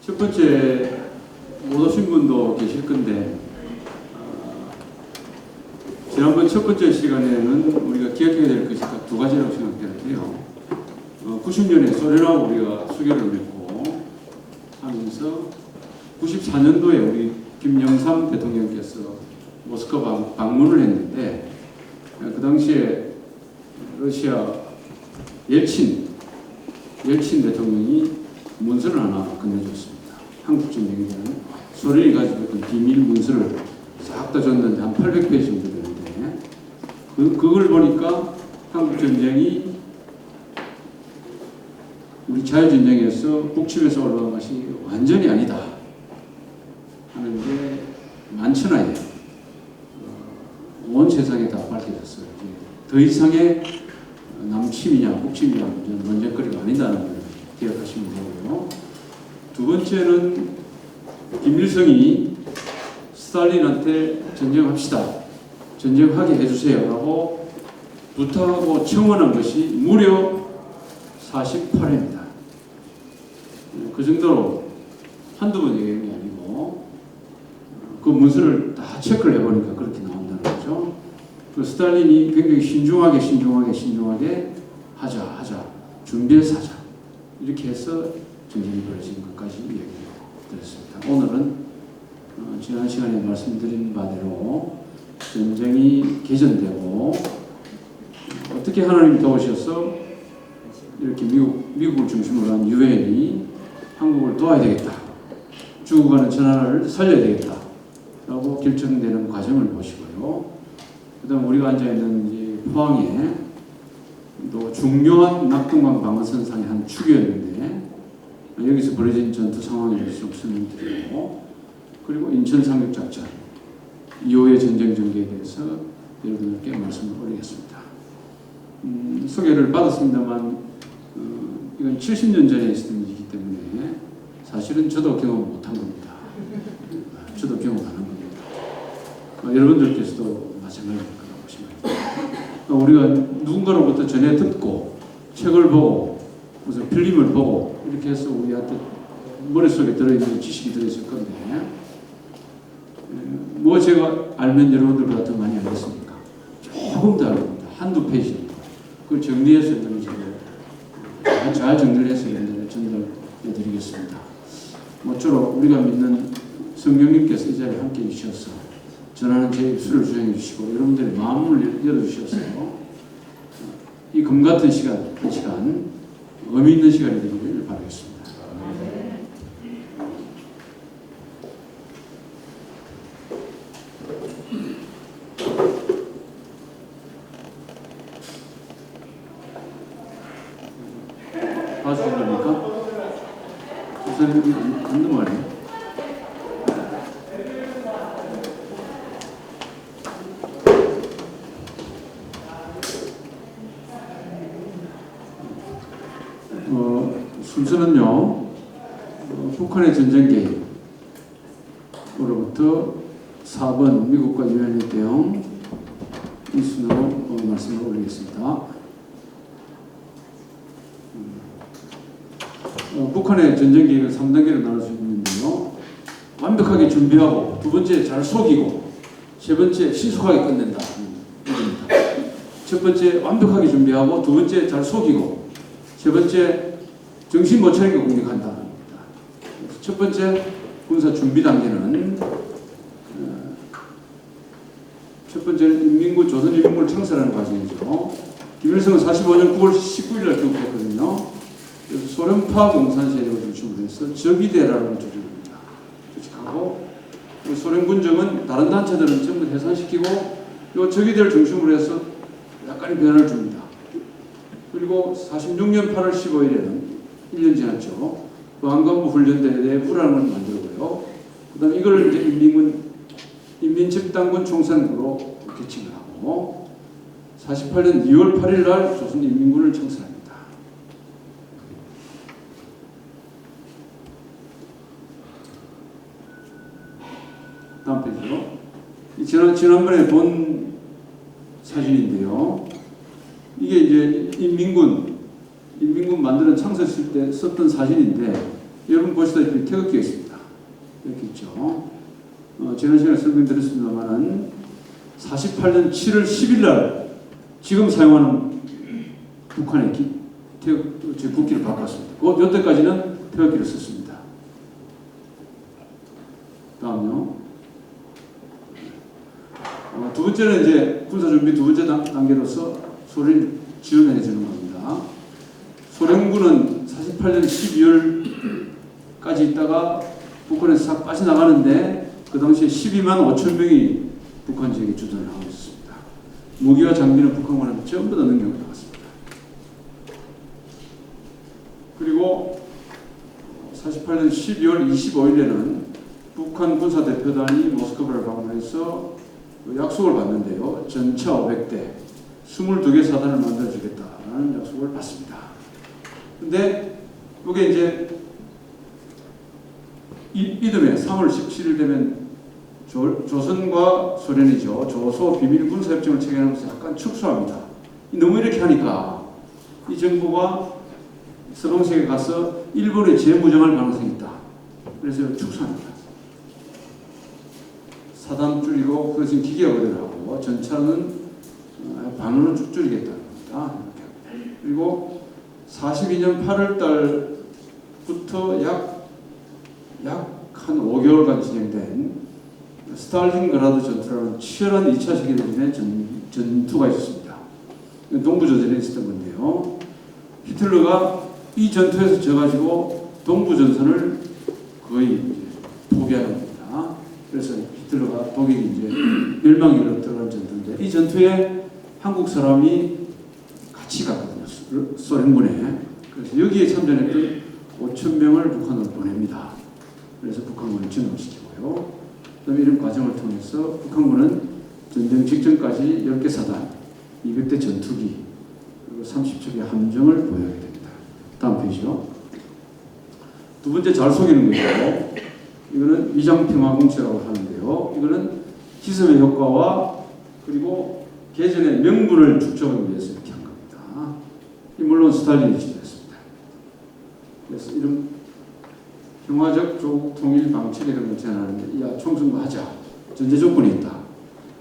첫 번째 못 오신 분도 계실 건데 지난번 첫 번째 시간에는 우리가 기억해야 될 것이 딱 두 가지라고 생각되는데요. 90년에 소련하고 우리가 수교를 맺고 하면서 94년도에 우리 김영삼 대통령께서 모스크바 방문을 했는데 그 당시에 러시아 옐친 대통령이 문서를 하나 건네줬습니다. 한국전쟁에 대한 소련이 가지고 있던 비밀 문서를 싹 다 줬는데 한 800페이지 정도 되는데 그걸 보니까 한국전쟁이 우리 자유전쟁에서 북침에서 올라온 것이 완전히 아니다 하는 게 만천하에 온 세상에 다 밝혀졌어요. 더 이상의 남침이냐 북침이냐 문제는 논쟁거리가 아니다는 걸 기억하시면 되고요. 두 번째는 김일성이 스탈린한테 전쟁합시다, 전쟁하게 해주세요 라고 부탁하고 청원한 것이 무려 48회입니다. 그 정도로 한두 번 얘기하는 게 아니고 그 문서를 다 체크를 해보니까 그렇게 나온다는 거죠. 그 스탈린이 굉장히 신중하게 하자 준비해서 하자 이렇게 해서 전쟁이 벌어진 것까지 얘기를 드렸습니다. 오늘은 지난 시간에 말씀드린 바대로 전쟁이 개전되고 어떻게 하나님이 도우셔서 이렇게 미국을 중심으로 한 유엔이 한국을 도와야 되겠다, 죽어가는 전하를 살려야 되겠다 라고 결정되는 과정을 보시고요. 그 다음 우리가 앉아있는 이 포항에 또 중요한 낙동강 방어선상의 한 축이었는데 여기서 벌어진 전투 상황에 대해서 좀 설명드리고, 그리고 인천 상륙작전 이후의 전쟁 전개에 대해서 여러분들께 말씀을 올리겠습니다. 소개를 받았습니다만 이건 70년 전에 있었던 일이기 때문에 사실은 저도 경험 못한 겁니다. 저도 경험 안 한 겁니다. 여러분들께서도 마찬가지일 거라고 생각합니다. 우리가 누군가로부터 전해 듣고 책을 보고 무슨 필름을 보고 이렇게 해서 우리한테 머릿속에 들어있는 지식이 들어있을 건데 뭐 제가 알면 여러분들보다 더 많이 알겠습니까? 조금 더 알겁니다. 한두 페이지 그걸 정리해서 잘 정리를 해서 여러분들에 전달해 드리겠습니다. 모쪼록 우리가 믿는 성령님께서 이 자리에 함께 해주셔서 전하는 제 입술을 주장해 주시고 여러분들의 마음을 열어주셔서 이 금 같은 시간, 이 시간 의미 있는 시간이 되기를 바라겠습니다. 봐주신 겁니까? 선생님이 안 넘어가네요. 순서는요, 북한의 전쟁 개입으로부터 4번 미국과 유엔의 대응 이 순으로 말씀을 올리겠습니다. 북한의 전쟁 계획을 3단계로 나눌 수 있는데요. 완벽하게 준비하고, 두 번째 잘 속이고, 세 번째 신속하게 끝낸다. 첫 번째 완벽하게 준비하고, 두 번째 잘 속이고, 세 번째 정신 못 차리게 공격한다. 첫 번째 군사 준비 단계는 첫 번째는 인민군, 조선인민군을 창설하는 과정이죠. 김일성은 45년 9월 19일 날 귀국했거든요. 그래서 소련파 공산 세력을 중심으로 해서 적이대라는 조직입니다. 조직하고 소련 군정은 다른 단체들은 전부 해산시키고 이 적이대를 중심으로 해서 약간의 변화를 줍니다. 그리고 46년 8월 15일에는 1년 지났죠. 왕관부 훈련대에 대해 불안을 만들고요. 그 다음에 이걸 이제 인민집단군 총산부로 개칭을 하고 48년 2월 8일 날 조선인민군을 창설합니다. 다음 페이지로. 지난번에 본 사진인데요. 이게 이제 인민군 만드는 창설실 때 썼던 사진인데 여러분 보시다시피 태극기가 있습니다. 이렇게 있죠. 지난 시간에 설명드렸습니다만은 48년 7월 10일 날 지금 사용하는 북한의 국기를 바꿨습니다. 이때까지는 태극기를 썼습니다. 다음요. 두 번째는 이제 군사준비 두 번째 단계로서 소련이 지원해 주는 겁니다. 소련군은 48년 12월까지 있다가 북한에서 싹 빠져나가는데 그 당시에 12만 5천 명이 북한 지역에 주둔을 하고 있었습니다. 무기와 장비는 북한군한테 전부 다 넘겨나갔습니다. 그리고 48년 12월 25일에는 북한 군사대표단이 모스크바를 방문해서 약속을 받는데요. 전차 500대, 22개 사단을 만들어주겠다는 약속을 받습니다. 근데 이게 이제 이듬해 3월 17일 되면 조선과 소련이죠. 조소 비밀 군사협정을 체결하면서 약간 축소합니다. 너무 이렇게 하니까 이 정부가 서방세계에 가서 일본에 재무장할 가능성이 있다. 그래서 축소합니다. 사단 줄이고 그것은 기계가 그대로하고 전차는 반으로 쭉 줄이겠다는 겁니다. 그리고 42년 8월 달부터 약 한 5개월간 진행된 스탈린그라드 전투라는 치열한 2차 세계대전의 전투가 있었습니다. 동부전선에 있었던 건데요. 히틀러가 이 전투에서 져가지고 동부전선을 거의 포기하는 겁니다. 그래서 히틀러가 독일이 이제 멸망으로 들어간 전투인데 이 전투에 한국 사람이 같이 갔거든요. 소련군에. 그래서 여기에 참전했던 5천 명을 북한으로 보냅니다. 그래서 북한군을 전역시키고요. 그다음에 이런 과정을 통해서 북한군은 전쟁 직전까지 10개 사단, 200대 전투기, 그리고 30척의 함정을 보유하게 됩니다. 다음 페이지요. 두 번째 잘 속이는 거죠. 이거는 위장평화 공치라고 하는데요. 이거는 희석의 효과와 그리고 개전의 명분을 축적하기 위해서 이렇게 한 겁니다. 물론 스탈린이 지도했습니다. 그래서 이런 평화적 조국 통일 방책 이런 걸 제안하는데, 야, 총선거하자. 전제 조건이 있다.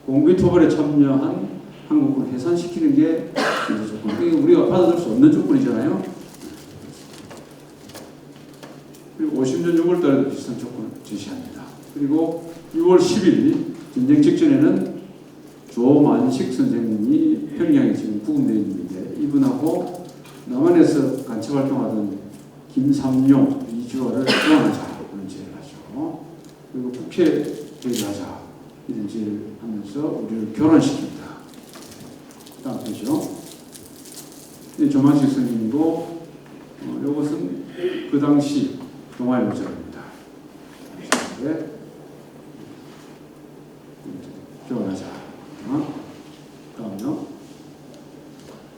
공비 토벌에 참여한 한국을 해산시키는 게 전제 조건. 이게 우리가 받아들일 수 없는 조건이잖아요. 그리고 50년 6월 달에도 비슷한 조건을 제시합니다. 그리고 6월 10일 전쟁 직전에는 조만식 선생님이 평양에 지금 구금되어 있는데 이분하고 남한에서 간첩 활동하던 김삼룡, 이주화를 소환하자 그런 제의를 하죠. 그리고 국회 회의하자 이런 제의를 하면서 우리를 교란시킵니다. 다음 보죠. 조만식 선생님이고 이것은 그 당시 동아일 문자입니다. 교란하자. 다음요.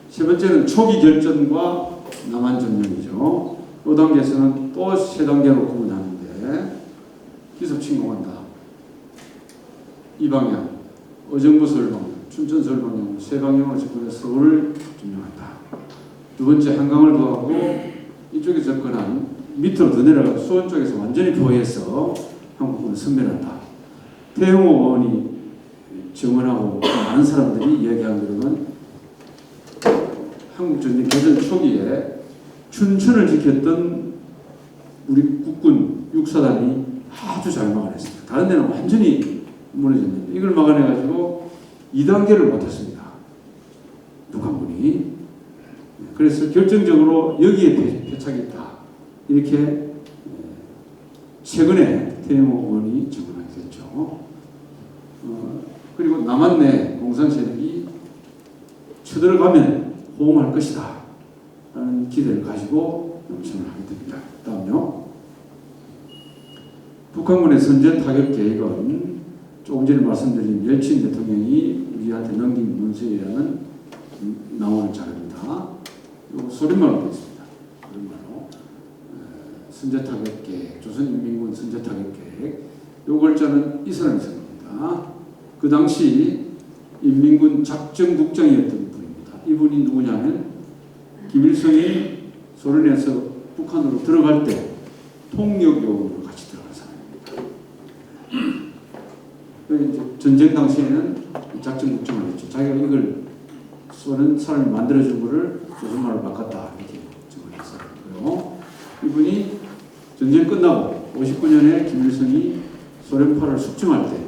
세 번째는 초기 결전과 남한 점령이죠. 이 단계에서는 또 세 단계로 구분하는데 기습 침공한다. 이 방향, 의정부 서울 방향, 춘천 서울 방향 세 방향으로 접근해서 서울을 점령한다. 두 번째 한강을 더하고 이쪽에 접근한 밑으로 더 내려가 수원 쪽에서 완전히 포위해서 한국군을 섬멸한다. 태영호 의원이 증언하고 많은 사람들이 이야기한 것은 한국전쟁 개전 초기에 춘천을 지켰던 우리 국군 육사단이 아주 잘 막아냈습니다. 다른 데는 완전히 무너졌는데 이걸 막아내가지고 2단계를 못했습니다. 북한군이. 그래서 결정적으로 여기에 패착이 있다. 이렇게 최근에 태영호 의원이 증언하게 됐죠. 그리고 남한 내 공산 세력이 쳐들어가면 호응할 것이다 라는 기대를 가지고 영천을 하게 됩니다. 다음요. 북한군의 선제 타격 계획은 조금 전에 말씀드린 옐친 대통령이 우리한테 넘긴 문서에 의하면 나오는 자료입니다. 이거 소련말로 되어 있습니다. 소련말로. 선제 타격 계획, 조선인민군 선제 타격 계획. 요 글자는 이 사람이 쓴 겁니다. 그 당시 인민군 작전국장이었던 분입니다. 이분이 누구냐면 김일성이 소련에서 북한으로 들어갈 때 폭력 요원으로 같이 들어간 사람입니다. 이제 전쟁 당시에는 작전 국정을 했죠. 자기가 이걸 쏘는 사람이 만들어준 거를 조선말로 바꿨다 이렇게 정을 했었고요. 이분이 전쟁 끝나고 59년에 김일성이 소련파를 숙청할 때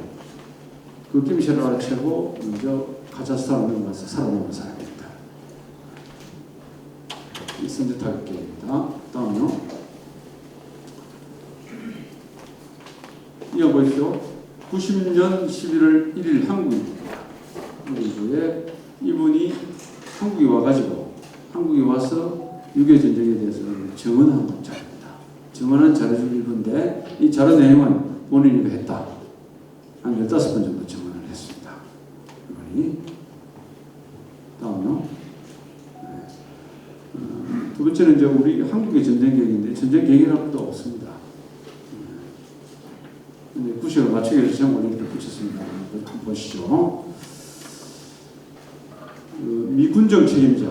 그 김씨를 알아채고 먼저 카자흐스탄으로 넘어가서 살아남은 사람입니다. 이 선제타격계입니다. 다음요. 이어 보십시오. 90년 11월 1일 한국입니다. 한국에 이분이 한국에 와가지고 한국에 와서 6.25 전쟁에 대해서 증언한 자료입니다. 증언한 자료 중 일부인데 이 자료 내용은 본인이 했다. 한 15번 정도 증언을 했습니다. 이분이. 다음요. 두 번째는 이제 우리 한국의 전쟁 계획인데 전쟁 계획이라는 것도 없습니다. 구식을 맞추기 위해서 제가 올리기를 붙였습니다. 한번 보시죠. 미군정 책임자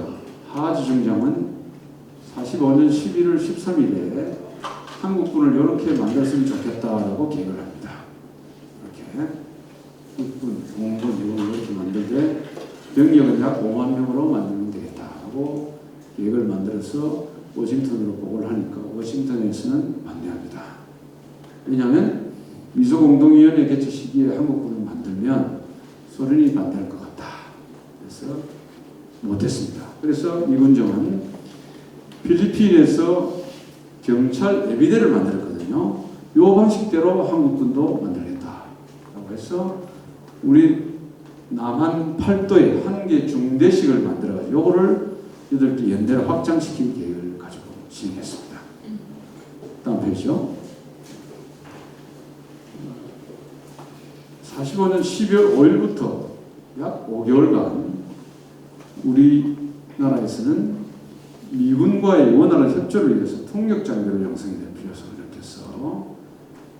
하지 중장은 45년 11월 13일에 한국군을 이렇게 만들었으면 좋겠다라고 계획을 합니다. 이렇게 국군, 공군, 이걸 이렇게 만들되 병력은 약 5만 명으로 만들면 되겠다라고 계획을 만들어서 워싱턴으로 보고를 하니까 워싱턴에서는 반대합니다. 왜냐하면 미소공동위원회 개최 시기에 한국군을 만들면 소련이 반대할 것 같다. 그래서 못했습니다. 그래서 미군정은 필리핀에서 경찰 예비대를 만들었거든요. 이 방식대로 한국군도 만들겠다라고 해서 우리 남한 팔도에 한 개 중대식을 만들어가지고 요거를 8개 연대로 확장시킨 계획을 가지고 시행했습니다. 다음 페이지요. 45년 12월 5일부터 약 5개월간 우리나라에서는 미군과의 원활한 협조를 위해서 통역장교를 양성이 될 필요성을 느껴서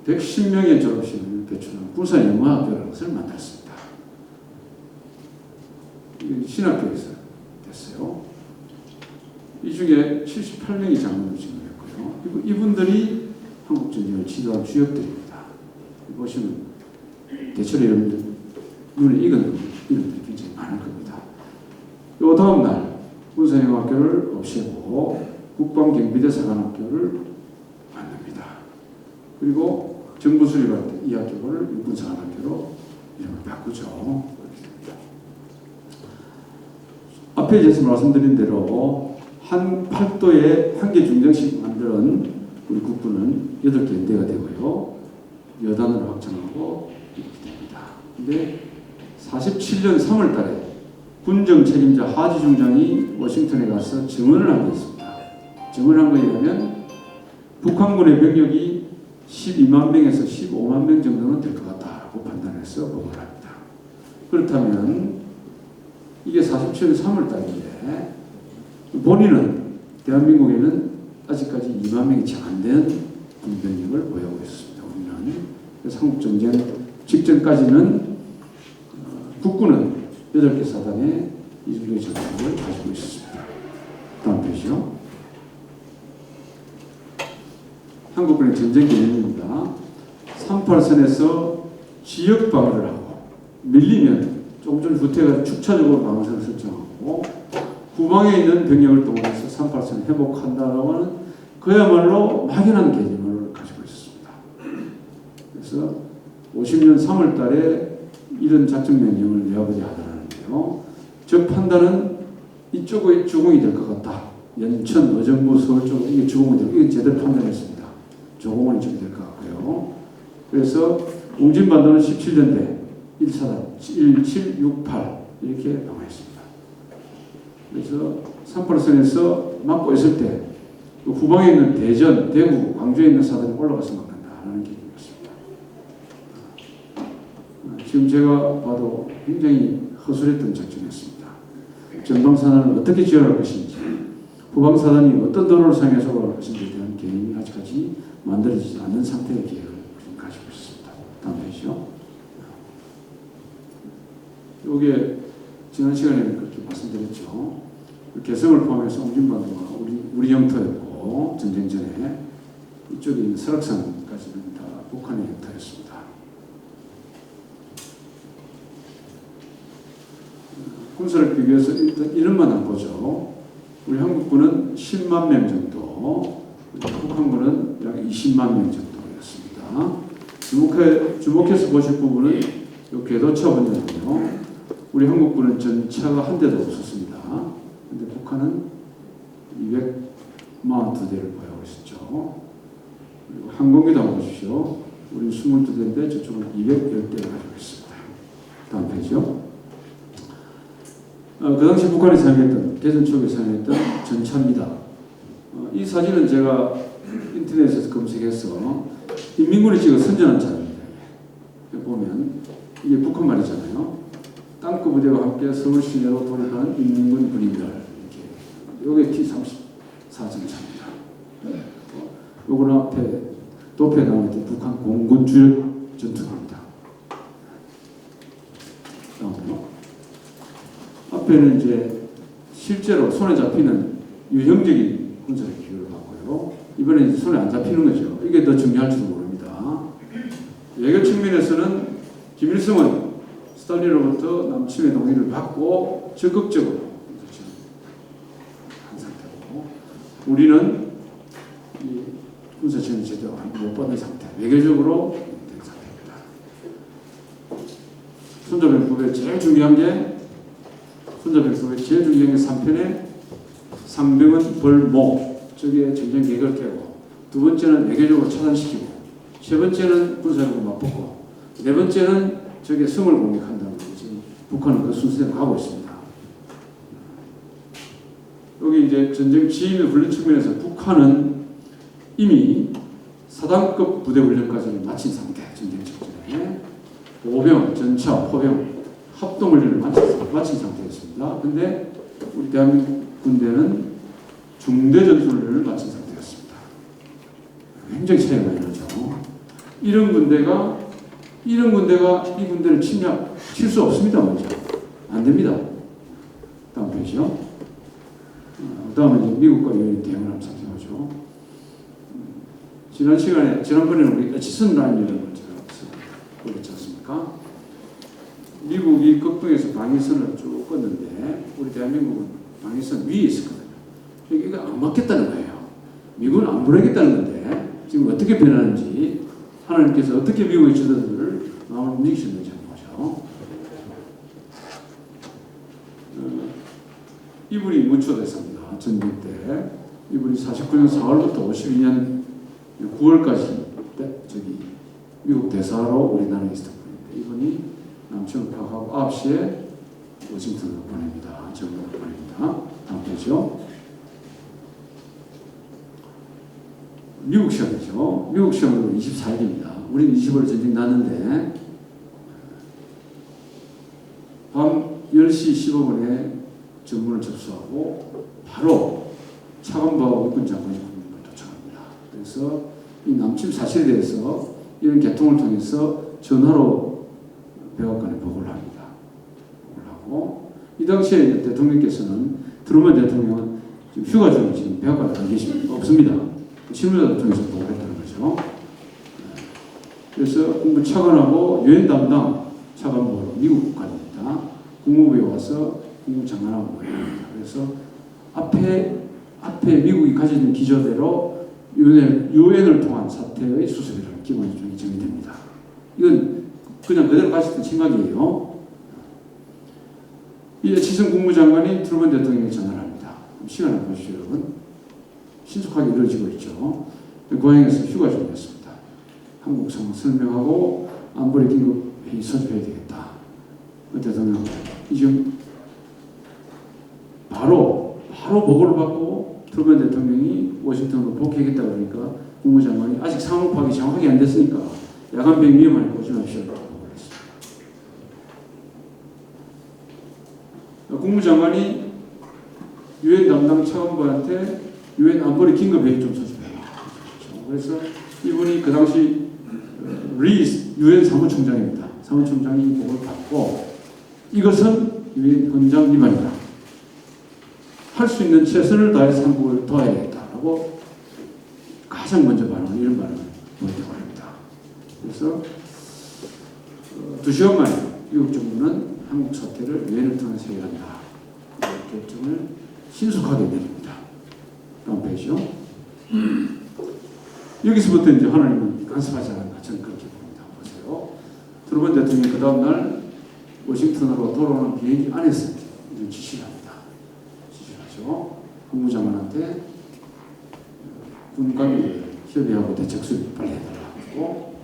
110명의 졸업생을 배출한 군사영어학교라는 것을 만들었습니다. 신학교에서 됐어요. 이 중에 78명이 장군을 지명했고요. 이분들이 한국전쟁을 지도한 주역들입니다. 보시면 대체로 여러분들 눈에 익은 이름들이 굉장히 많을 겁니다. 요 다음 날 군사영어학교를 없애고 국방경비대 사관학교를 만듭니다. 그리고 정부 수립할 때 이 학교를 육군사관학교로 이름을 바꾸죠. 앞에 제가 말씀드린 대로 한 팔도에 한 개 중장씩 만드는 우리 국군은 8개 연대가 되고요. 여단으로 확장하고 이렇게 됩니다. 근데 47년 3월 달에 군정 책임자 하지 중장이 워싱턴에 가서 증언을 한 게 있습니다. 증언한 거에 의하면 북한군의 병력이 12만 명에서 15만 명 정도는 될 것 같다고 판단해서 보고를 합니다. 그렇다면 이게 47년 3월 달인데 본인은 대한민국에는 아직까지 2만 명이 채 안 된 군병력을 보유하고 있습니다. 우리는 그래서 한국전쟁 직전까지는 국군은 8개 사단에 이중계 전략을 가지고 있었습니다. 다음 페이지요. 한국군의 전쟁 개념입니다. 38선에서 지역 방어를 하고 밀리면 조금 전에 후퇴가 축차적으로 방어선을 설정하고 후방에 있는 병력을 동원해서 38선을 회복한다라고 하는 그야말로 막연한 개념을 가지고 있었습니다. 그래서 50년 3월 달에 이런 작전 명령을 내어보자 하더라는데요. 저 판단은 이쪽의 주공이 될 것 같다. 연천, 의정부, 서울 쪽 이게 주공이 될, 이게 제대로 판단했습니다. 조공은 이쪽이 될 것 같고요. 그래서 웅진반도는 17년대 1사단 1768 이렇게 방어했습니다. 그래서 38선에서 막고 있을 때 그 후방에 있는 대전, 대구, 광주에 있는 사단이 올라가서 막는다라는 계획이었습니다. 지금 제가 봐도 굉장히 허술했던 작전이었습니다. 전방사단을 어떻게 지어갈 것인지, 후방사단이 어떤 도로를 사용해서 올라갈 것인지에 대한 계획이 아직까지 만들어지지 않는 상태의 계획을 지금 가지고 있습니다. 다음 페이지요. 이게 지난 시간에 그렇게 말씀드렸죠. 개성을 포함해서 옹진반도가 우리 영토였고 전쟁 전에 이쪽에 있는 설악산까지는 다 북한의 영토였습니다. 군사력 비교해서 일단 이름만 한번 보죠. 우리 한국군은 10만 명 정도, 북한군은 약 20만 명 정도였습니다. 주목해서 보실 부분은 이 궤도차 분야인데요. 우리 한국군은 전차가 한 대도 없었습니다. 근데 북한은 242대를 보유하고 있었죠. 그리고 항공기도 한번 보십시오. 우리는 22대인데 저쪽은 210대를 가지고 있습니다. 다음 페이지요. 그 당시 북한이 사용했던, 대전 쪽에 사용했던 전차입니다. 이 사진은 제가 인터넷에서 검색해서 인민군이 찍은 선전한 차입니다. 보면 이게 북한 말이잖아요. 땅끝 부대와 함께 서울 시내로 돌입하는 인민군 군인들, 이게 T-34전차입니다. 요거는 앞에 도표에 나와있던 북한 공군 주력 전투기입니다. 앞에는 이제 실제로 손에 잡히는 유형적인 군사력 비교를 봤고요. 이번에 이제 손에 안 잡히는 거죠. 이게 더 중요할지도 모릅니다. 외교 측면에서는 김일성은 스탈린으로부터 남침의 동의를 받고 적극적으로 한 상태고, 우리는 이 군사 지원을 제대로 못 받는 상태, 외교적으로 된 상태입니다. 손자병법에 제일 중요한 게 3편에 상병은 벌모, 저게 전쟁 계획을 깨고, 두 번째는 외교적으로 차단시키고, 세 번째는 군사력을 맞붙고, 네 번째는 저게 성을 공격한다는 거. 지금 북한은 그 순서대로 가고 있습니다. 여기 이제 전쟁 지휘 훈련 측면에서 북한은 이미 사단급 부대 훈련까지는 마친 상태, 전쟁 직전에 보병, 전차, 포병 합동 훈련을 마친 상태였습니다. 근데 우리 대한민국 군대는 중대 전술 훈련을 마친 상태였습니다. 굉장히 차이가 많이 나죠. 이런 군대가 이 군대를 칠 수 없습니다. 먼저 안 됩니다. 다음 페이지요. 다음에 이제 미국과 유엔이 대응을 한번 살펴보죠. 지난번에는 우리 에치슨 라인이라는 걸 제가 보였지 않습니까? 미국이 극동에서 방위선을 쭉 껐는데 우리 대한민국은 방위선 위에 있었거든요. 이게 안 맞겠다는 거예요. 미국은 안 보내겠다는 건데 지금 어떻게 변하는지, 하나님께서 어떻게 미국의 지도자들을 마음을 움직이셨는지 한번 보죠. 이분이 무초대사입니다. 전쟁 때. 이분이 49년 4월부터 52년 9월까지 미국 대사로 우리나라에 있었던 분인데, 이분이 남측을 파악하고 9시에 워싱턴으로 보냅니다. 정부로 보냅니다. 다음 보죠. 미국 시험이죠. 미국 시험으로 24일입니다. 우리는 25일 전쟁 났는데 밤 10시 15분에 전문을 접수하고 바로 차관보하고 육군 장관이 도착합니다. 그래서 이 남침 사실에 대해서 이런 개통을 통해서 전화로 백악관에 보고를 합니다. 보고를 하고, 이 당시에 대통령께서는 트루먼 대통령은 지금 휴가 중에 지금 백악관에 안 계십니다. 없습니다. 실무자를 통해서 보고를 했다는 거죠. 그래서 국무 차관하고 유엔 담당 차관보로 미국 갑니다. 국무부에 와서 국무장관하고 모입니다. 그래서 앞에 미국이 가지는 기조대로 유엔을 통한 사태의 수습이라는 기본적인 정의됩니다. 이건 그냥 그대로 가셨던 생각이에요. 이 에치슨 국무장관이 트루먼 대통령에게 전화를 합니다. 시간을 보시죠, 여러분. 신속하게 이루어지고 있죠. 고향에서 휴가 중이었습니다. 한국 상황 설명하고 안보리 긴급 회의 소집해야 되겠다. 대통령 지금 바로 보고를 받고 트루먼 대통령이 워싱턴으로 복귀하겠다 그러니까 국무장관이 아직 상황 파악이 정확하게 안 됐으니까 야간 비행 위험하니까 오지 마십시오. 보고를 했습니다. 국무장관이 유엔 담당 차관보한테 유엔 안보리 긴급회의 좀 소집해요. 그래서 이분이 그 당시 유엔 사무총장입니다. 사무총장이 이 보고를 받고 이것은 유엔 헌장 위반이다. 할 수 있는 최선을 다해서 한국을 도와야겠다라고 가장 먼저 발언을 이런 발언을 보였다고 합니다. 그래서 2시간 만에 미국 정부는 한국 사태를 유엔을 통해서 해결한다. 결정을 신속하게 내립니다. 다음 페이지요. 여기서부터 이제 하나님이 간섭하지 않았나 저는 그렇게 봅니다. 보세요. 트루먼 대통령이 그 다음날 워싱턴으로 돌아오는 비행기 안에서 이런 지시를 합니다. 지시를 하죠. 국무장관한테 군관계 협의하고 대책 수립 빨리 해달라고.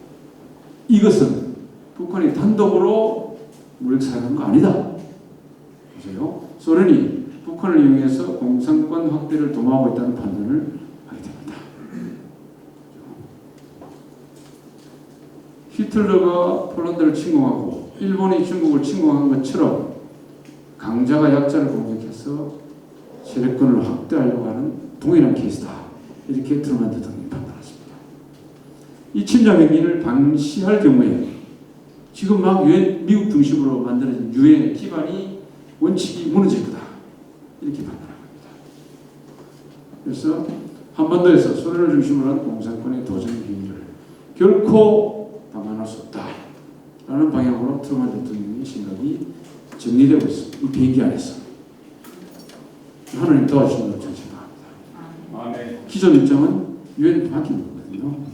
이것은 북한이 단독으로 무력 사용한 거 아니다. 보세요. 소련이 북한을 이용해서 공산권 확대를 도모하고 있다는 판단을 하게 됩니다. 히틀러가 폴란드를 침공하고 일본이 중국을 침공한 것처럼 강자가 약자를 공격해서 세력권을 확대하려고 하는 동일한 케이스다. 이렇게 트루먼 대통령이 판단했습니다. 이 침략 행위를 방치할 경우에 지금 막 유엔, 미국 중심으로 만들어진 유엔의 기반이 원칙이 무너질 거다. 이렇게 판단합니다. 그래서 한반도에서 소련을 중심으로 한 공산권의 도전 행위를 결코 방한할 수 없다. 라는 방향으로 트루먼 대통령의 생각이 정리되고 있습니다. 이 비행기 안에서. 하나님 도와주신다고 저는 생각합니다. 기존 입장은 유엔 바뀌는 거거든요.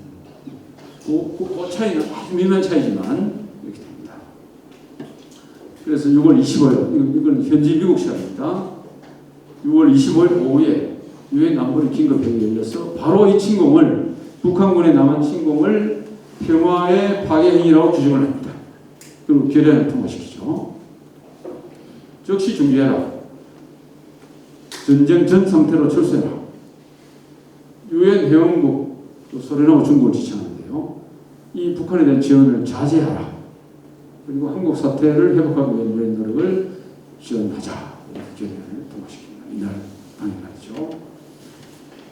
그 차이는 아주 미묘한 차이지만 이렇게 됩니다. 그래서 6월 25일, 이건 현지 미국 시간입니다. 6월 25일 오후에 유엔 안보리 긴급회의가 열려서 바로 이 침공을, 북한군의 남한 침공을 평화의 파괴 행위라고 규정을 합니다. 그리고 결의안을 통과시키죠. 즉시 중지해라. 전쟁 전 상태로 철수해라. 유엔 회원국, 또 소련하고 중국을 지칭하는데요. 이 북한에 대한 지원을 자제하라. 그리고 한국 사태를 회복하기 위한 유엔 노력을 지원하자. 이렇게 결의안을 통과시킵니다. 이날 당일날이죠.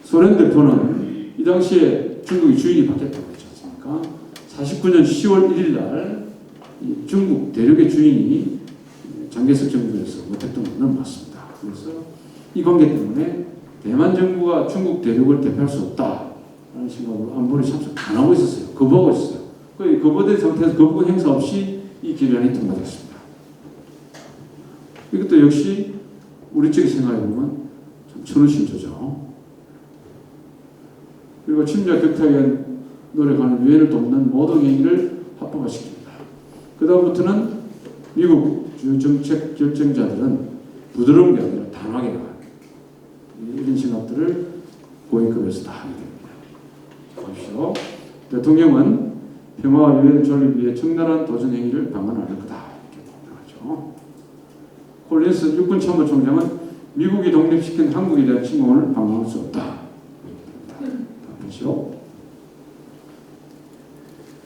소련 대표는 이 당시에 중국이 주인이 바뀌었다고 했지 않습니까? 49년 10월 1일 날 중국 대륙의 주인이 장개석 정부에서 못했던 것은 맞습니다. 그래서 이 관계 때문에 대만 정부가 중국 대륙을 대표할 수 없다라는 생각으로 안보리 참석 안 하고 있었어요. 거부하고 있었어요. 거부된 상태에서 거부권 행사 없이 이 결의안이 통과됐습니다. 이것도 역시 우리 쪽에 생각해보면 좀 천우신조죠. 그리고 침략 격타에 위한 노력하는 유엔을 돕는 모든 행위를 합법화시킵니다. 그 다음부터는 미국 주요 정책 결정자들은 부드러운 게 아니라 단호하게 나가요. 이런 생각들을 고위급에서 다 하게 됩니다. 보십시오. 대통령은 평화와 유엔 존립 위해 청단한 도전 행위를 방관할 거다. 이렇게 판단하죠. 콜린스 육군 참모총장은 미국이 독립시킨 한국에 대한 침공을 방관할 수 없다. 그렇죠.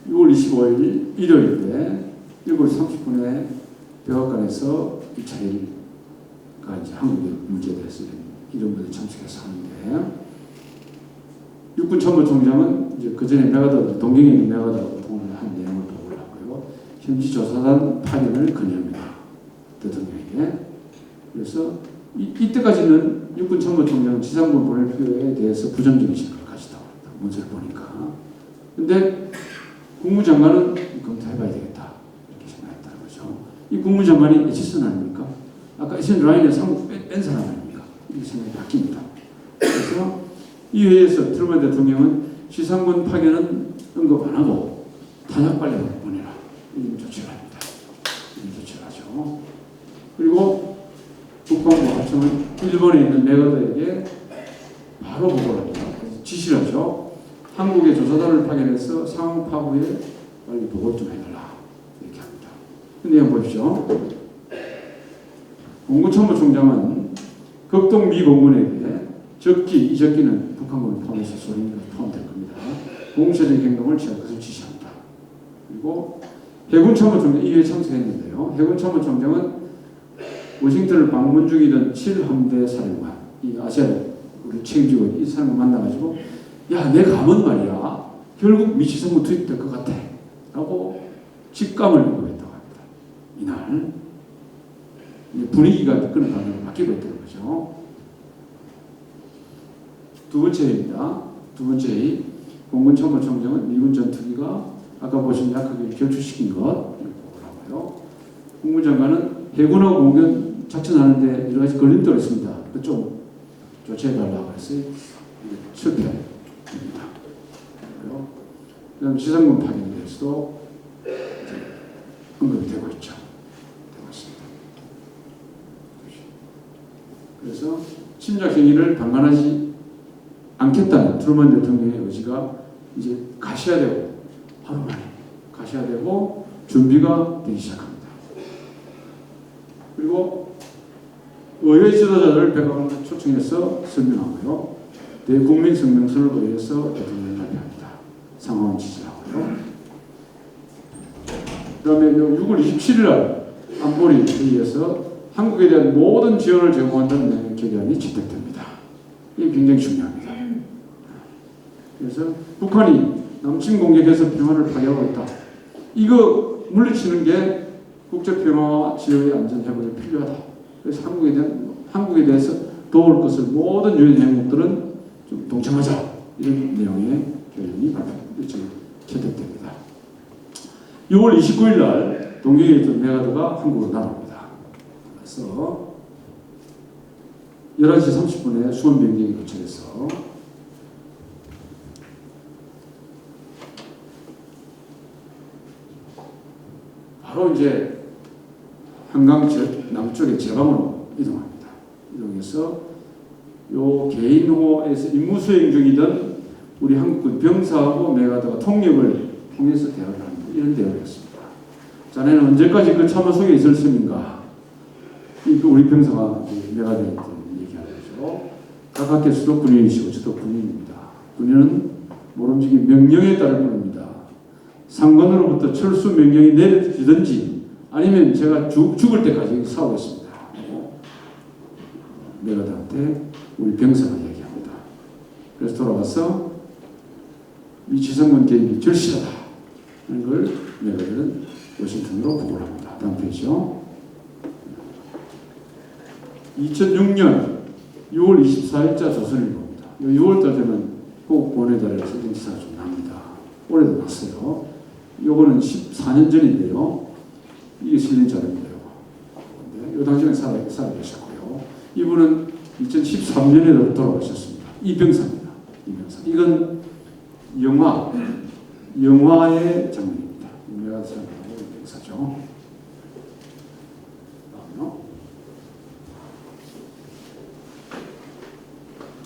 6월 25일 일요일에 7시 30분에 백악관에서 이 차이가 이제 한국의 문제에 대해서 이런 분들 참석해서 하는데, 육군 참모총장은 이제 그 전에 메가더 동경에 있는 메가더 통화를 한 내용을 보고를 하고요. 현지 조사단 파견을 건의합니다. 대통령에게. 그래서 이때까지는 육군 참모총장은 지상군 보낼 필요에 대해서 부정적인 생각을 가지다고 합니다. 문제를 보니까. 근데 국무장관은 검토해봐야 되겠다. 이렇게 생각했다는 거죠. 이 국무장관이 에치슨 아닙니까? 아까 에치슨 라인에서 한국 뺀 사람 아닙니까? 이 생각이 바뀝니다. 그래서 이 회의에서 트루먼 대통령은 지상군 파견은 언급 안 하고 탄약 빨리 보내라. 이런 조치를 합니다. 이런 조치를 하죠. 그리고 국방부 합참은 일본에 있는 메가더에게 바로 보고를 합니다. 지시를 하죠. 한국의 조사단을 파견해서 상황 파악에 빨리 보고 좀 해달라. 이렇게 합니다. 근데 한번 보십시오. 공군참모총장은 극동 미 공군에게 적기, 이 적기는 북한군을 포함해서 소련이 포함될 겁니다. 공세적 행동을 취할 것을 지시합니다. 그리고 해군참모총장 이회에 참석했는데요. 해군참모총장은 워싱턴을 방문 중이던 7함대 사령관, 이 아시아를 우리 책임지고 이 사람을 만나가지고, 야, 내 감은 말이야, 결국 미치성무 투입될 것 같아. 라고 직감을 요구했다고 합니다. 이날 분위기가 이끄는 방향으로 바뀌고 있다는 거죠. 두 번째입니다. 두 번째 회의, 공군참모총장은 미군 전투기가 아까 보신 약하게 결출시킨 것 이렇게 보고요. 국무장관은 해군하고 공군 작전하는데 여러 가지 걸림돌이 있습니다. 좀 조치해달라고 해서 실패입니다. 그다음 지상군 파견에 대해서도 언급이 되고 있죠. 되고 있습니다. 그래서 침략 행위를 방관하지 않겠다는 트루먼 대통령의 의지가 이제 가시화되고 하루 만에 가시화되고 준비가 되기 시작합니다. 그리고 의회 지도자들을 백악관에 초청해서 설명하고요. 대국민 성명서를 의회에서 대통령이 발표합니다. 상황을 지지하고요. 그 다음에 6월 27일 날 안보리 회의에서 한국에 대한 모든 지원을 제공한다는 결의안이 채택됩니다. 이게 굉장히 중요합니다. 그래서 북한이 남침 공격해서 평화를 파괴하고 있다. 이거 물리치는 게 국제평화와 지역의 안전 회복이 필요하다. 그래서 한국에 대해서 도울 것을 모든 유엔 회원국들은 좀 동참하자. 이런 내용의 결의안이 채택됩니다. 6월 29일 날 동경에 있던 메가드가 한국으로 날아옵니다. 그래서 11시 30분에 수원 병력이 도착해서 바로 이제 한강 남쪽의 제방으로 이동합니다. 이동해서 요 개인호에서 임무 수행 중이던 우리 한국군 병사하고 메가드가 통역을 통해서 대화를 합니다. 이런 대화를 했습니다. 자네는 언제까지 그 참호 속에 있었습니까? 우리 병사가 메가드한테 얘기하는 거죠. 가깝게서도 군인이시고 저도 군인입니다. 군인은 모름지기 명령에 따를 뿐입니다. 상관으로부터 철수 명령이 내려지든지 아니면 제가 죽을 때까지 싸우겠습니다. 메가드한테 우리 병사가 얘기합니다. 그래서 돌아와서 이 지상군 개입이 절실하다 하는 걸 메가드는 워싱턴으로 보고를 합니다. 다음 페이지요. 2006년 6월 24일자 조선일보입니다. 6월달 되면 꼭 보내달라고 기사가 좀 납니다. 올해도 났어요. 요거는 14년 전인데요. 이게 실린 자료입니다. 요 당시에 살아 계셨고요. 이분은 2013년에 돌아가셨습니다. 이 병사입니다. 이 병사. 이건 영화의 장면입니다. 유명한 사람하고 병사죠.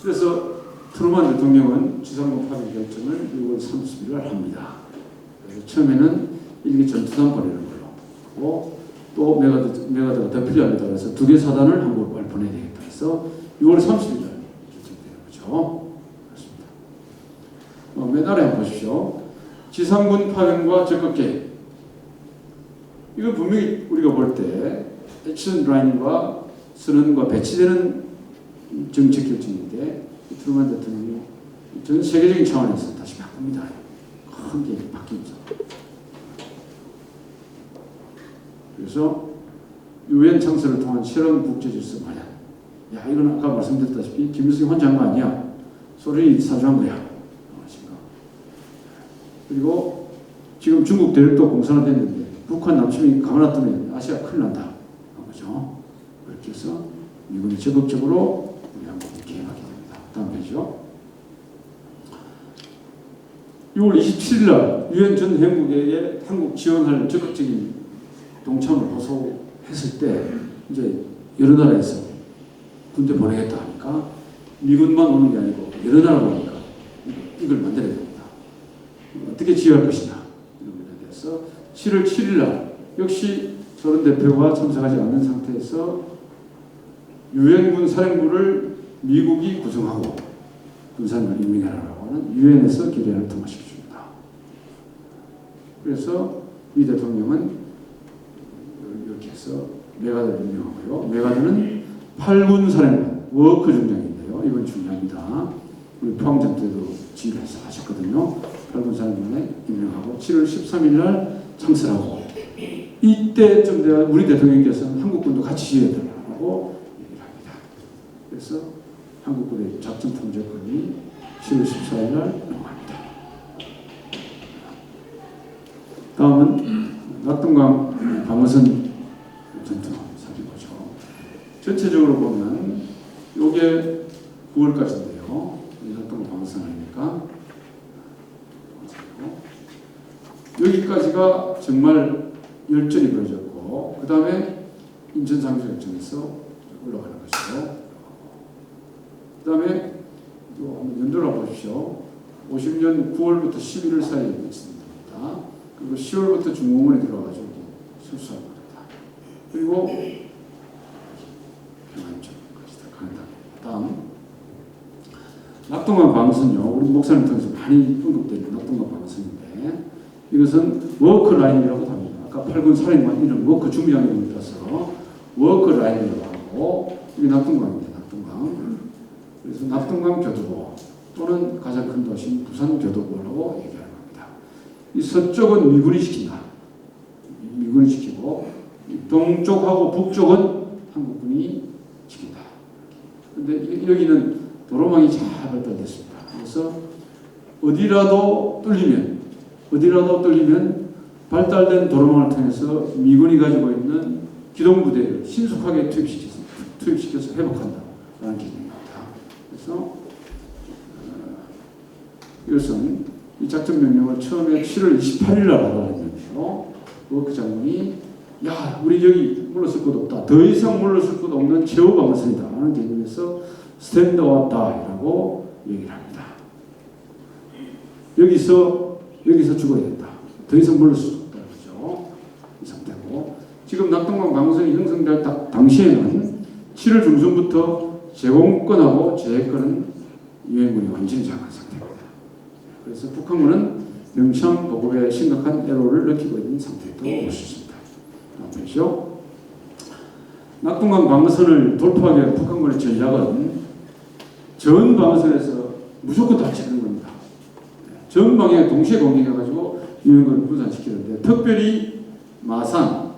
그래서 트루먼 대통령은 지상군 파병 결정을 6월 30일 날 합니다. 그래서 처음에는 일기 전투단 보내는 걸로 하고 또 메가드가 더 필요합니다. 그래서 2개 사단을 한국으로 빨리 보내야 되겠다 해서 6월 30일 날 결정되는 거죠. 그렇습니다. 맨 아래 한번 보십시오. 지상군 파병과 적극 계획. 이거 분명히 우리가 볼 때 액션 라인과 선언과 배치되는 정책 결정인데 트루먼 대통령이 전 세계적인 차원에서 다시 바꿉니다. 크게 바뀌면서. 그래서 유엔 창설을 통한 새로운 국제질서 마련. 야, 이건 아까 말씀드렸다시피 김일성이 혼자 한 거 아니야. 소련이 사주한 거야. 그리고 지금 중국 대륙도 공산화됐는데 북한 남침이 가만히 아시아 큰일 난다. 그죠? 그렇게 해서 미군이 적극적으로 우리 한국에 개입하게 됩니다. 다음 페이지요. 6월 27일 날 유엔 전 회원국에게 한국 지원할 적극적인 동참을 호소했을 때 이제 여러 나라에서 군대 보내겠다 하니까 미군만 오는 게 아니고 여러 나라가 오니까 이걸 만들어야 됩니다. 어떻게 지휘할 것이냐 이런 것에 대해서 7월 7일 날 역시 소련 대표가 참석하지 않는 상태에서 유엔군 사령부를 미국이 구성하고 군사를 임명하라고 하는 유엔에서 결의안을 통과시켜줍니다. 그래서 미 대통령은 이렇게 해서 메가드를 임명하고요. 메가드는 8군 사령관 워크 중장인데요. 이건 중요합니다. 우리 포항전 때도 지휘해서 하셨거든요. 8군 사령관에 임명하고 7월 13일 날 창설하고 이때쯤 되어 우리 대통령께서는 한국군도 같이 지휘해달라고 얘기를 합니다. 그래서 한국군의 작전 통제권이 7월 14일 날 넘어갑니다. 다음은 낙동강 방어선 전투 살펴보죠. 전체적으로 보면 이게 9월까지인데요. 낙동강 방어선 아닙니까? 여기까지가 정말 열전이 벌어졌고, 그 다음에 인천 상수역전에서 올라가는 것이고, 그 다음에 또 한번 연도를 보십시오. 50년 9월부터 11월 사이에 있습니다. 그리고 10월부터 중공군에 들어가가지고 수수한 겁니다. 그리고 평안쪽까지 가는 다음 낙동강 방어선요. 우리 목사님 통해서 많이 언급되는 낙동강 방어선인데, 이것은 워크라인이라고 합니다. 아까 8군 살인마 이름 워크 준비장님을 따서 워크라인이라고 하고, 이게 낙동강입니다. 낙동강. 그래서 낙동강 교도보 또는 가장 큰 도시인 부산 교도보라고 얘기하는 겁니다. 이 서쪽은 미군이 시킨다. 미군이 시키고, 동쪽하고 북쪽은 한국군이 시킨다. 그런데 여기는 도로망이 잘 발달됐습니다. 그래서 어디라도 뚫리면 발달된 도로망을 통해서 미군이 가지고 있는 기동부대를 신속하게 투입시켜서 회복한다라는 개념입니다. 그래서 이것은 이 작전 명령을 처음에 7월 28일 날 받아왔는데요. 그 장군이 야, 우리 여기 물러설 곳 없다. 더 이상 물러설 곳 없는 최후 방어선이다 하는 개념에서 스탠드 왔다라고 얘기를 합니다. 여기서 죽어야 된다. 더 이상 물러설 수 없다. 그렇죠? 이 상태고, 지금 낙동강 방어선이 형성될 당시에는 7월 중순부터 제공권하고 제해권은 유엔군이 완전히 장악한 상태입니다. 그래서 북한군은 명청 보급에 심각한 애로를 느끼고 있는 상태도 볼 수 있습니다. 보시죠. 낙동강 방어선을 돌파하기 위한 북한군의 전략은 전 방어선에서 무조건 다 치는 겁니다. 전 방향에 동시에 공격해가지고 유엔군을 분산시키는데, 특별히 마산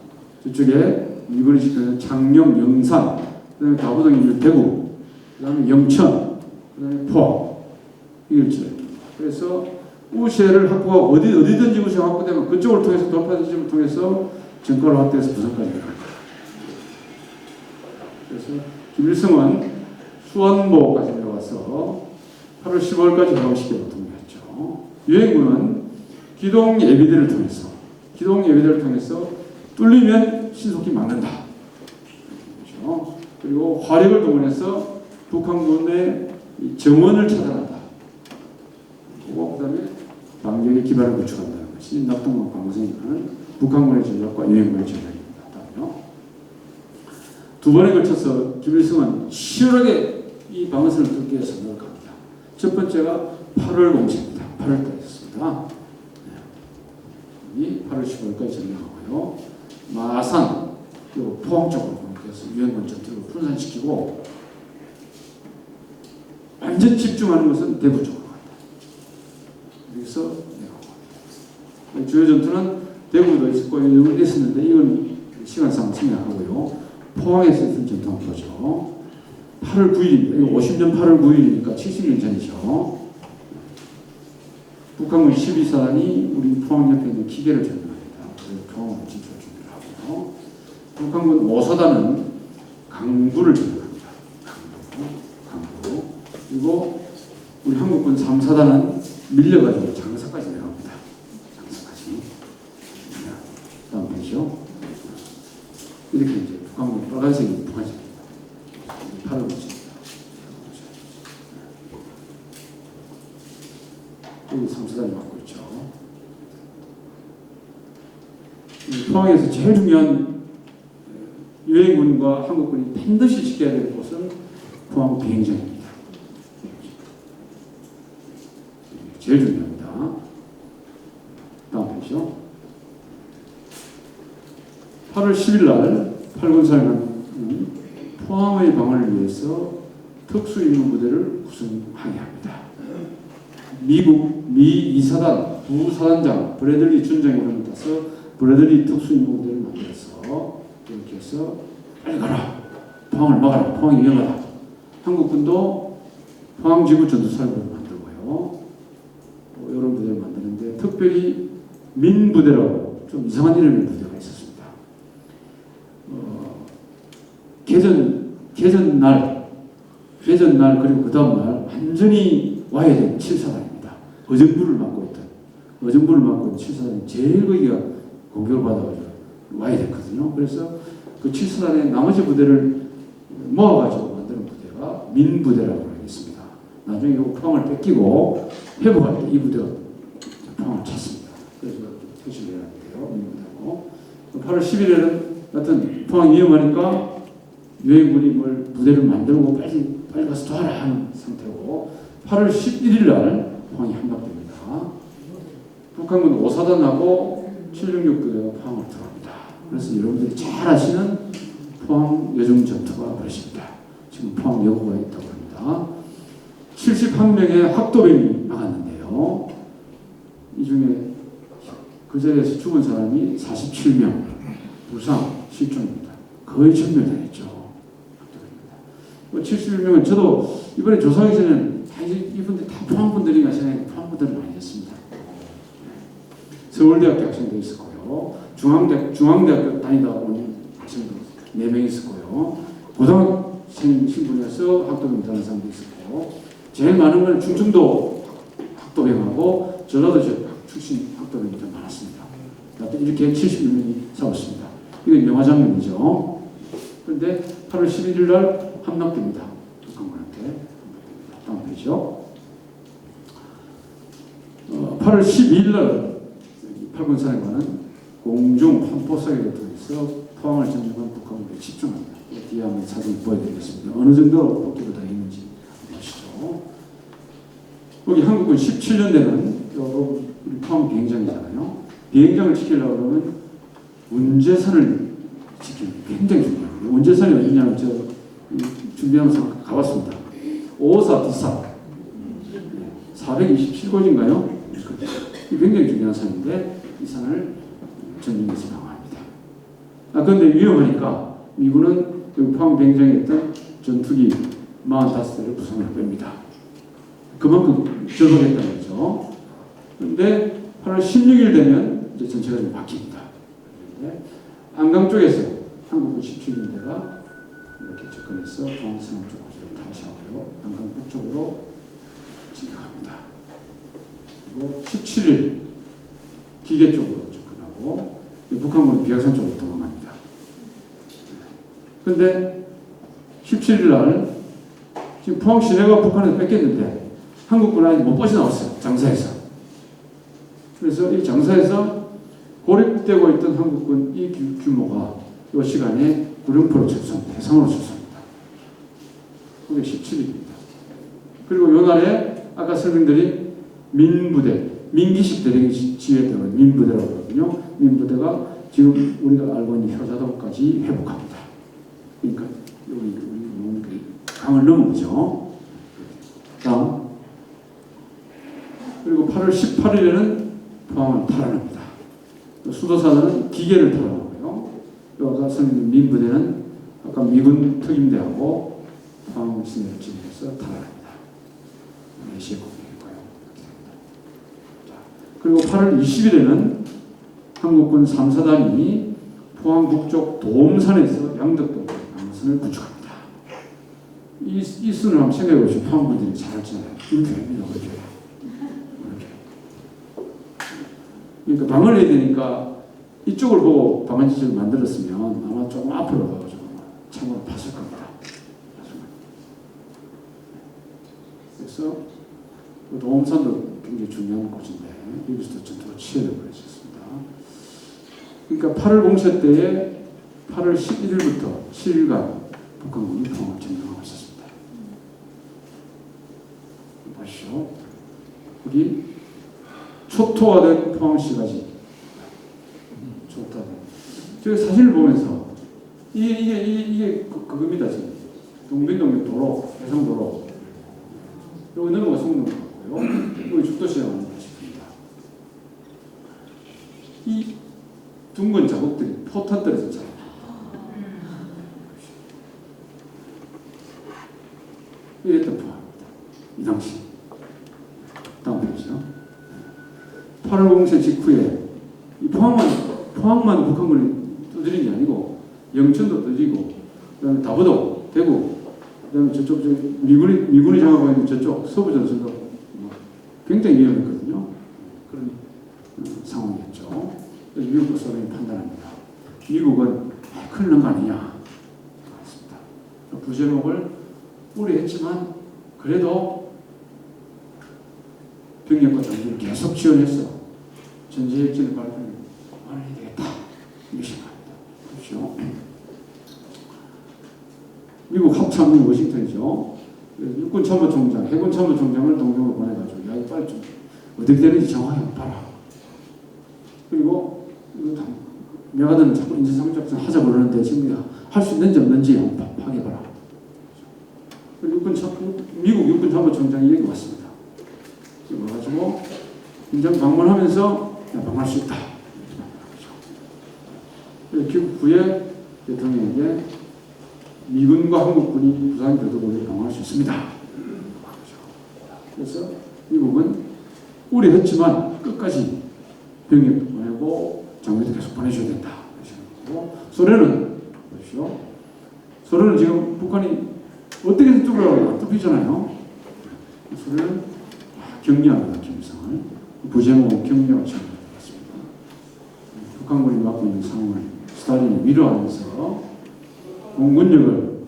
저쪽에 미군이 시키는 창녕, 영산, 그다음에 다부동이 대구, 그다음에 영천, 그다음에 포항 이걸 찔러요. 그래서 우세를 확보하고 어디든지 우세 확보되면 그쪽을 통해서 돌파 지점을 통해서 전과를 확대해서 부산까지 갑니다. 그래서 김일성은 수원보까지 내려와서 8월 15일까지 해방시켜 동의했죠. 유엔군은 기동 예비대를 통해서 뚫리면 신속히 막는다. 그렇죠? 그리고 화력을 동원해서 북한군의 정원을 차단한다. 그리고 그다음에 방정의 기반을 구축한다는 것이 낙동강 방어선이라는 북한군의 전략과 유엔군의 전략입니다. 다음요. 두 번에 걸쳐서 김일성은 치열하게 이 방어선을 뚫기 위해서 노력합니다. 첫 번째가 8월 공세입니다. 8월 달이었습니다. 이 8월 15일까지 전략하고요. 마산 그리고 포항 쪽으로 공격해서 유엔군 전투를 분산시키고, 완전 집중하는 것은 대구 쪽으로 간다. 여기서 내려갑니다. 주요 전투는 대구도 있었고 여기도 있었는데 이건 시간상 생략하고요. 포항에서 있던 전투 한번 보죠. 8월 9일입니다. 이거 50년 8월 9일이니까 70년 전이죠. 북한군 12사단이 우리 포항 옆에 있는 기계를 전멸합니다. 포항 진출 준비를 하고요. 북한군 5사단은 강부를 전멸합니다. 강부. 그리고 우리 한국군 3사단은 밀려가지고 장사까지 내려갑니다. 장사까지. 다음 보시죠. 이렇게 이제 북한군 빨간색이 북한색입니다. 8월 9일입니다. 여기 3사단이 맡고 있죠. 포항에서 제일 중요한 유엔군과 한국군이 반드시 지켜야 될 곳은 포항 비행장입니다. 제일 중요합니다. 다음 보시죠. 8월 10일 날 8군사령관은 포항의 방어를 위해서 특수임무부대를 구성하게합니다. 미국 미 2사단 부사단장 브래들리 준장의 이름을 따서 브래들리 특수임무부대를 만들어서 이렇게 해서 빨리 가라. 포항을 막아라. 포항이 위험하다. 한국군도 포항지구 전투사령부를 만들고요. 이런 부대를 만드는데 특별히 민부대라고 좀 이상한 이름의 부대가 있었습니다. 개전날 그리고 그 다음날 완전히 와야 된 7사단입니다. 의정부를 맡고 있던 7사단이 제일 거기가 공격을 받아가지고 와야 됐거든요. 그래서 그 7사단의 나머지 부대를 모아가지고 만드는 부대가 민부대라고 하겠습니다. 나중에 이 포항을 뺏기고 회복할 때 이 부대가 포항을 찼습니다. 그래서 표시를 해야 돼요. 민부대고 8월 10일에는 하여튼 포항이 위험하니까 유해군이 뭘 부대를 만들고 빨리 가서 도와라 하는 상태고 8월 11일 날 포항이 함락됩니다. 북한군 5사단하고 766 부대가 포항을 들어갑니다. 그래서 여러분들이 잘 아시는 포항 여중 전투가 벌어집니다. 지금 포항 여고가 있다고 합니다. 71명의 학도병이 나갔는데요. 이 중에 그 자리에서 죽은 사람이 47명, 부상, 실종입니다. 거의 전멸당했죠. 71명은 저도 이번에 조사하기 전에는 이분들 다 포항분들인가 생각해 포항분들을 많이 했습니다. 서울대학교 학생도 있었고요. 중앙대학교 다니다 온 학생도 4명 있었고요. 고등학생 신분에서 학도병 다는 사람도 있었고 제일 많은 건 충청도 학도병하고 전라도 지역 출신 학도병이 좀 많았습니다. 이렇게 71명이 싸웠습니다. 이건 영화 장면이죠. 그런데 8월 11일 날 함락됩니다. 북한군한테. 다음 페이지요. 8월 12일 날 8군 사령관은 공중 판포사격을 통해서 포항을 점령한 북한군에 집중합니다. 뒤에 한번 사진 보여드리겠습니다. 어느 정도로 복귀를 다 했는지 보시죠. 여기 한국군 17년대는 우리 포항 비행장이잖아요. 비행장을 지키려고 그러면 운제선을 지키는 게 굉장히 중요합니다. 운제선이 어디냐면 저 준비하면서 가봤습니다. 554 디사 427고지인가요? 굉장히 중요한 산인데 이 산을 전쟁에서 방어합니다. 그런데 위험하니까 미군은 포항 비행장에 있던 전투기 45대를 부상을 뺍니다. 그만큼 절박했다는 거죠. 그런데 8월 16일 되면 이제 전체가 좀 바뀝니다. 안강 쪽에서 한국군 17군대가 이렇게 접근해서 포항산 쪽 고지를 타시하고요. 안강 북쪽으로 진격합니다. 그리고 17일 기계 쪽으로 접근하고 북한군은 비악산 쪽으로 도망갑니다. 그런데 17일 날 지금 포항 시내가 북한에서 뺏겼는데 한국군은 아직 못 빠져나왔어요. 장사에서. 그래서 이 장사에서 고립되고 있던 한국군 이 규모가 이 시간에 구룡포로 출소합니다. 해상으로 출소합니다. 그게 17일입니다. 그리고 이 날에 아까 설명드린 민부대, 민기식 대령이 지휘했던 민부대라고 하거든요. 민부대가 지금 우리가 알고 있는 효자동까지 회복합니다. 그러니까 우리 강을 넘어오죠. 다음. 그리고 8월 18일에는 포항을 탈환합니다. 수도사단은 기계를 탈환하고요. 아까 설명드린 민부대는 아까 미군 특임대하고 포항 시내를 진입해서 탈환합니다. 4시에 공격이고요. 그리고 8월 20일에는 한국군 3사단이 포항 북쪽 도움산에서 양덕도 방선을 구축합니다. 이 순을 한번 생각해 보시면 포항 분들이 잘 알잖아요. 이렇게입니다. 그러니까 방을 해야 되니까 이쪽을 보고 방한지를 만들었으면 아마 조금 앞으로 가가지고 창으로 팠을 겁니다. 그래서 도움산도 굉장히 중요한 곳인데 여기서도 전투가 치열하게 벌어졌습니다. 그러니까 8월 공세 때에 8월 11일부터 7일간 북한군이 포항을 점령하고 있었습니다. 보시죠. 여기 초토화된 포항시가지. 초토화된. 저기 사진을 보면서 이게 그겁니다. 지금 동빈동역 도로, 해상도로. 여기 넘어가 성능 같고요. 여기 죽도시장 하는 것입니다. 이 둥근 자국들이 포탄 떨어진 자국. 이랬던 포항입니다. 이 당시. 8월 공세 직후에 이 포항만 북한군이 두드린 게 아니고 영천도 두드리고 그다음에 다부도, 대구, 그다음에 저쪽 미군이 장악하고 있는 저쪽 서부전선도 굉장히 위험했거든요. 그런 상황이었죠. 그래서 미국과 소련이 판단합니다. 미국은 큰일 난 거 아니냐. 그렇습니다. 부제목을 우려했지만 그래도 병력과 장비를 계속 지원해서 전제협진의 발표를 완화해야 되겠다. 이렇게 생각합니다. 그렇죠. 미국 합참이 워싱턴이죠. 육군참모총장, 해군참모총장을 동경으로 보내가지고 야, 이거 빨리 좀 어떻게 되는지 정확히 봐라. 그리고 메가드는 자꾸 인재상작전 하자 그러는데 지금 할 수 있는지 없는지 한번 파악해봐라. 미국 육군참모총장이 여기 왔습니다. 와가지고 현장 방문하면서 방문할 수 있다. 그래서 귀국 후에 대통령에게 미군과 한국군이 부산 교도국에 방문할 수 있습니다. 그래서 미국은 우려했지만 끝까지 병력도 보내고 장비도 계속 보내줘야 된다. 소련은 보십시오. 소련은 지금 북한이 어떻게든 뚫으라고 안 뚫히잖아요. 소련은 격려합니다. 김일성을. 부제목은 격려가 시작되었습니다. 북한군이 맡고 있는 상황을 스탈린이 위로하면서 공군력을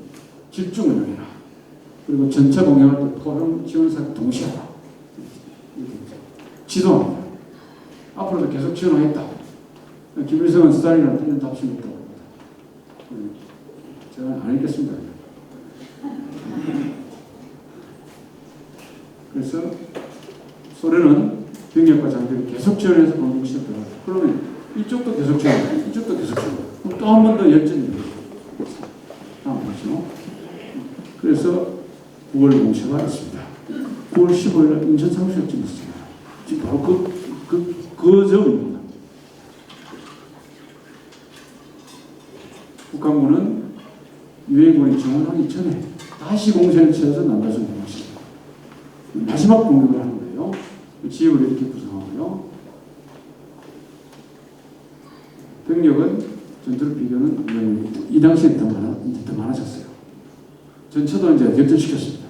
집중을 해라. 그리고 전차 공격할 때 포병 지원사를 동시에 하라. 지도합니다. 앞으로도 계속 지원하겠다. 김일성은 스탈린이랑 틀린 답심이 있다고 합니다. 제가 안 읽겠습니다. 그래서 소련은 병력과 장비를 계속 지원해서 공격 시작합니다. 그러면 이쪽도 계속 지원, 이쪽도 계속 지원. 또 한 번 더 열전이 다음 보죠. 그래서 9월 공세가 있습니다. 9월 15일 인천 상수역쯤 있습니다. 지금 바로 그 점입니다. 북한군은 유해군이 정원하기 전에 다시 공세를 취해서 남가선 공격입니다. 마지막 공격을 하는 거예요. 지역을 이렇게 구성하고요. 병력은 전투를 비교는 이 당시에 더 많아졌어요. 전차도 이제 역전시켰습니다.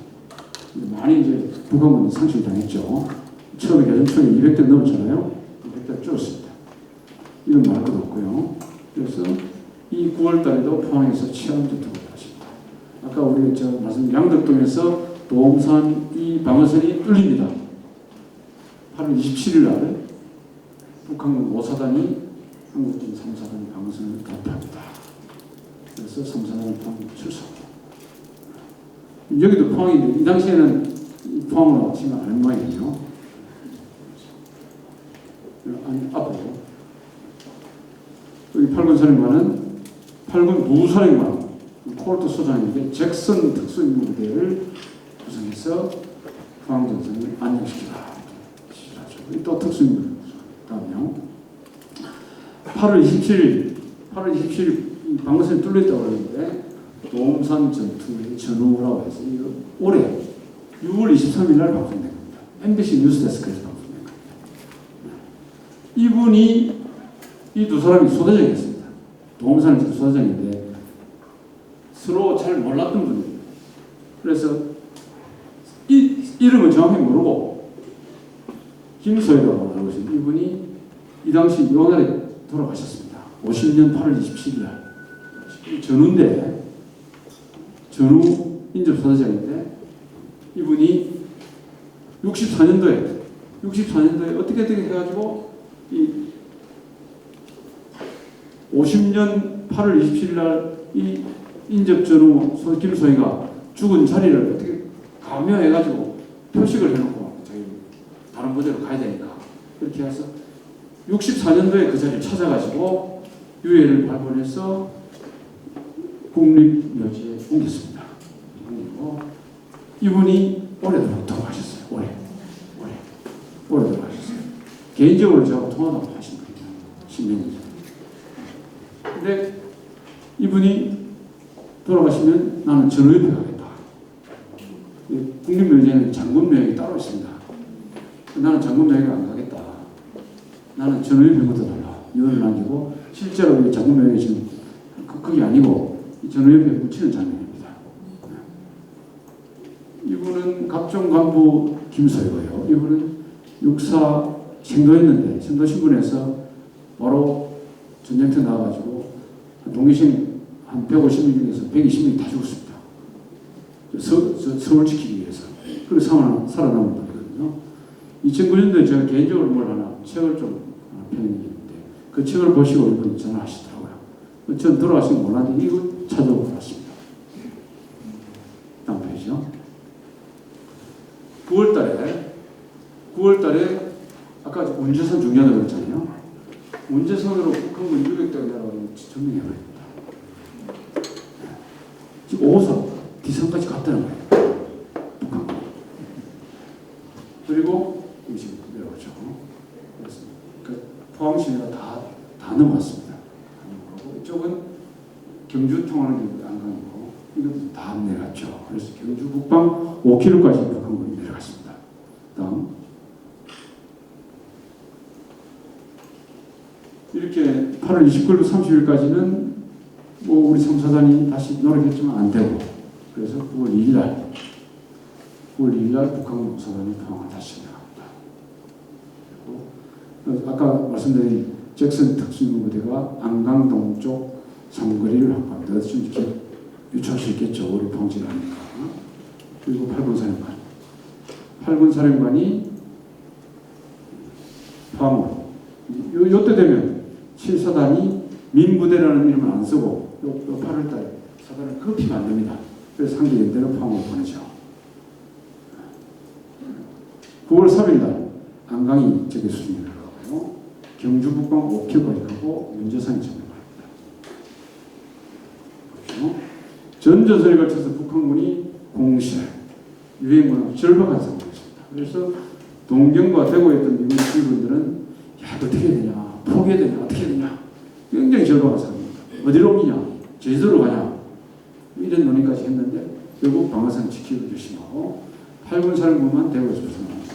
많이 이제 북한군이 상실을 당했죠. 처음에 개전초에 200대 넘었잖아요. 200대 줄었습니다. 이건 말할 것도 없고요. 그래서 이 9월 달에도 포항에서 치안 전투가 일어났습니다. 아까 우리 말씀 양덕동에서 도엄산 이 방어선이 뚫립니다. 8월 27일 날 북한군 5사단이 한국군 3사단 방어선을 돌파합니다. 그래서 3사단을 포항 출사합니다. 여기도 포항인데 이 당시에는 포항으로 치면 아는 모양이에요. 앞으로 여기 8군 사령관은 8군 부사령관 콜트 소장에게 잭슨 특수임무부대를 구성해서 포항전선을 안정시키라. 또 특수임무 다음요. 8월 27일 방어선이 뚫렸다고 그러는데 도엄산 전투의 전후라고 해서 이거 올해 6월 23일 날 방송된 겁니다. MBC 뉴스데스크에서 방송된 겁니다. 이분이 이 두 사람이 소대장이었습니다. 도엄산은 지금 소대장인데 서로 잘 몰랐던 분입니다. 그래서 이 이름은 정확히 모르고 김소희라고 알고 있습니다. 이분이 이 당시 요날에 돌아가셨습니다. 50년 8월 27일 전후인데 전후 인접소대장인데 이분이 64년도에 어떻게 해가지고 이 50년 8월 27일 날 이 인접전후 김소희가 죽은 자리를 어떻게 감여해가지고 표식을 해놓고 저희 다른 부대로 가야 되니까 그렇게 해서 64년도에 그 자리를 찾아가지고 유해를 발견해서 국립묘지에 옮겼습니다. 그리고 이분이 올해도 돌아가셨어요. 올해 돌아가셨어요. 개인적으로 저하고 통화도 하신 거예요. 10년 전. 근데 이분이 돌아가시면 나는 전후협회 가겠다. 국립묘지에는 장군묘역이 따로 있습니다. 나는 장군묘역에 안 가겠다. 나는 전후의 병부터 달라. 이거를 남기고 실제로 이 작품명이 지금 그게 아니고 전후의 병 붙이는 장면입니다. 이분은 각종 간부 김서이고요. 이분은 육사 생도했는데 생도 신분에서 바로 전쟁터 나와가지고 동기신 한 150명 중에서 120명이 다 죽었습니다. 서울 지키기 위해서. 그래서 살아남은 분이거든요. 2009년도에 제가 개인적으로 뭘 하나 책을 좀 펴냈는데 그 책을 보시고 이분이 전화하시더라고요. 전 들어가시면 몰랐는데 이거 찾아보고 왔습니다. 다음 페이지요. 9월달에 아까 운제선 중요하다고 했잖아요. 운제선으로 북한군 600대가 내려가면 점령해버립니다. 지금 5호선 디선까지 갔다는 거예요. 북한군. 그리고 지금 내려오죠. 그래서 포항시내가 다 넘어왔습니다. 이쪽은 경주 통하는 안강이고 이것도 다 내려갔죠. 그래서 경주 북방 5km까지 북한군이 내려갔습니다. 다음. 이렇게 8월 29일, 30일까지는 뭐 우리 3사단이 다시 노력했지만 안 되고 그래서 9월 2일 날 북한군 5사단이 포항을 다시 내려갑니다. 아까 말씀드린 잭슨 특수부대가 안강 동쪽 삼거리를 확보합니다. 좀 이렇게 유추할 수 있겠죠. 우리 봉지를 하니까. 그리고 8군 사령관이 포항으로 요때 되면 7사단이 민부대라는 이름을 안 쓰고 요 8월달에 사단을 급히 만듭니다. 그래서 상계연대로 포항으로 보내죠. 9월 3일날 안강이 저기 수준이 들어가고요. 경주 북방 5km까지 가고 문제산이 점령합니다. 그렇죠? 전전선에 걸쳐서 북한군이 공실, 유행군하고 절박한 상황이었습니다. 그래서 동경과 대구에 있던 미군 지휘군들은 야, 이거 어떻게 해야 되냐, 포기해야 되냐, 어떻게 해야 되냐, 굉장히 절박한 상황입니다. 어디로 옮기냐, 제주도로 가냐, 이런 논의까지 했는데 결국 방어선 지키고 결심하고 8군 사령부만 대구에서 벗어납니다.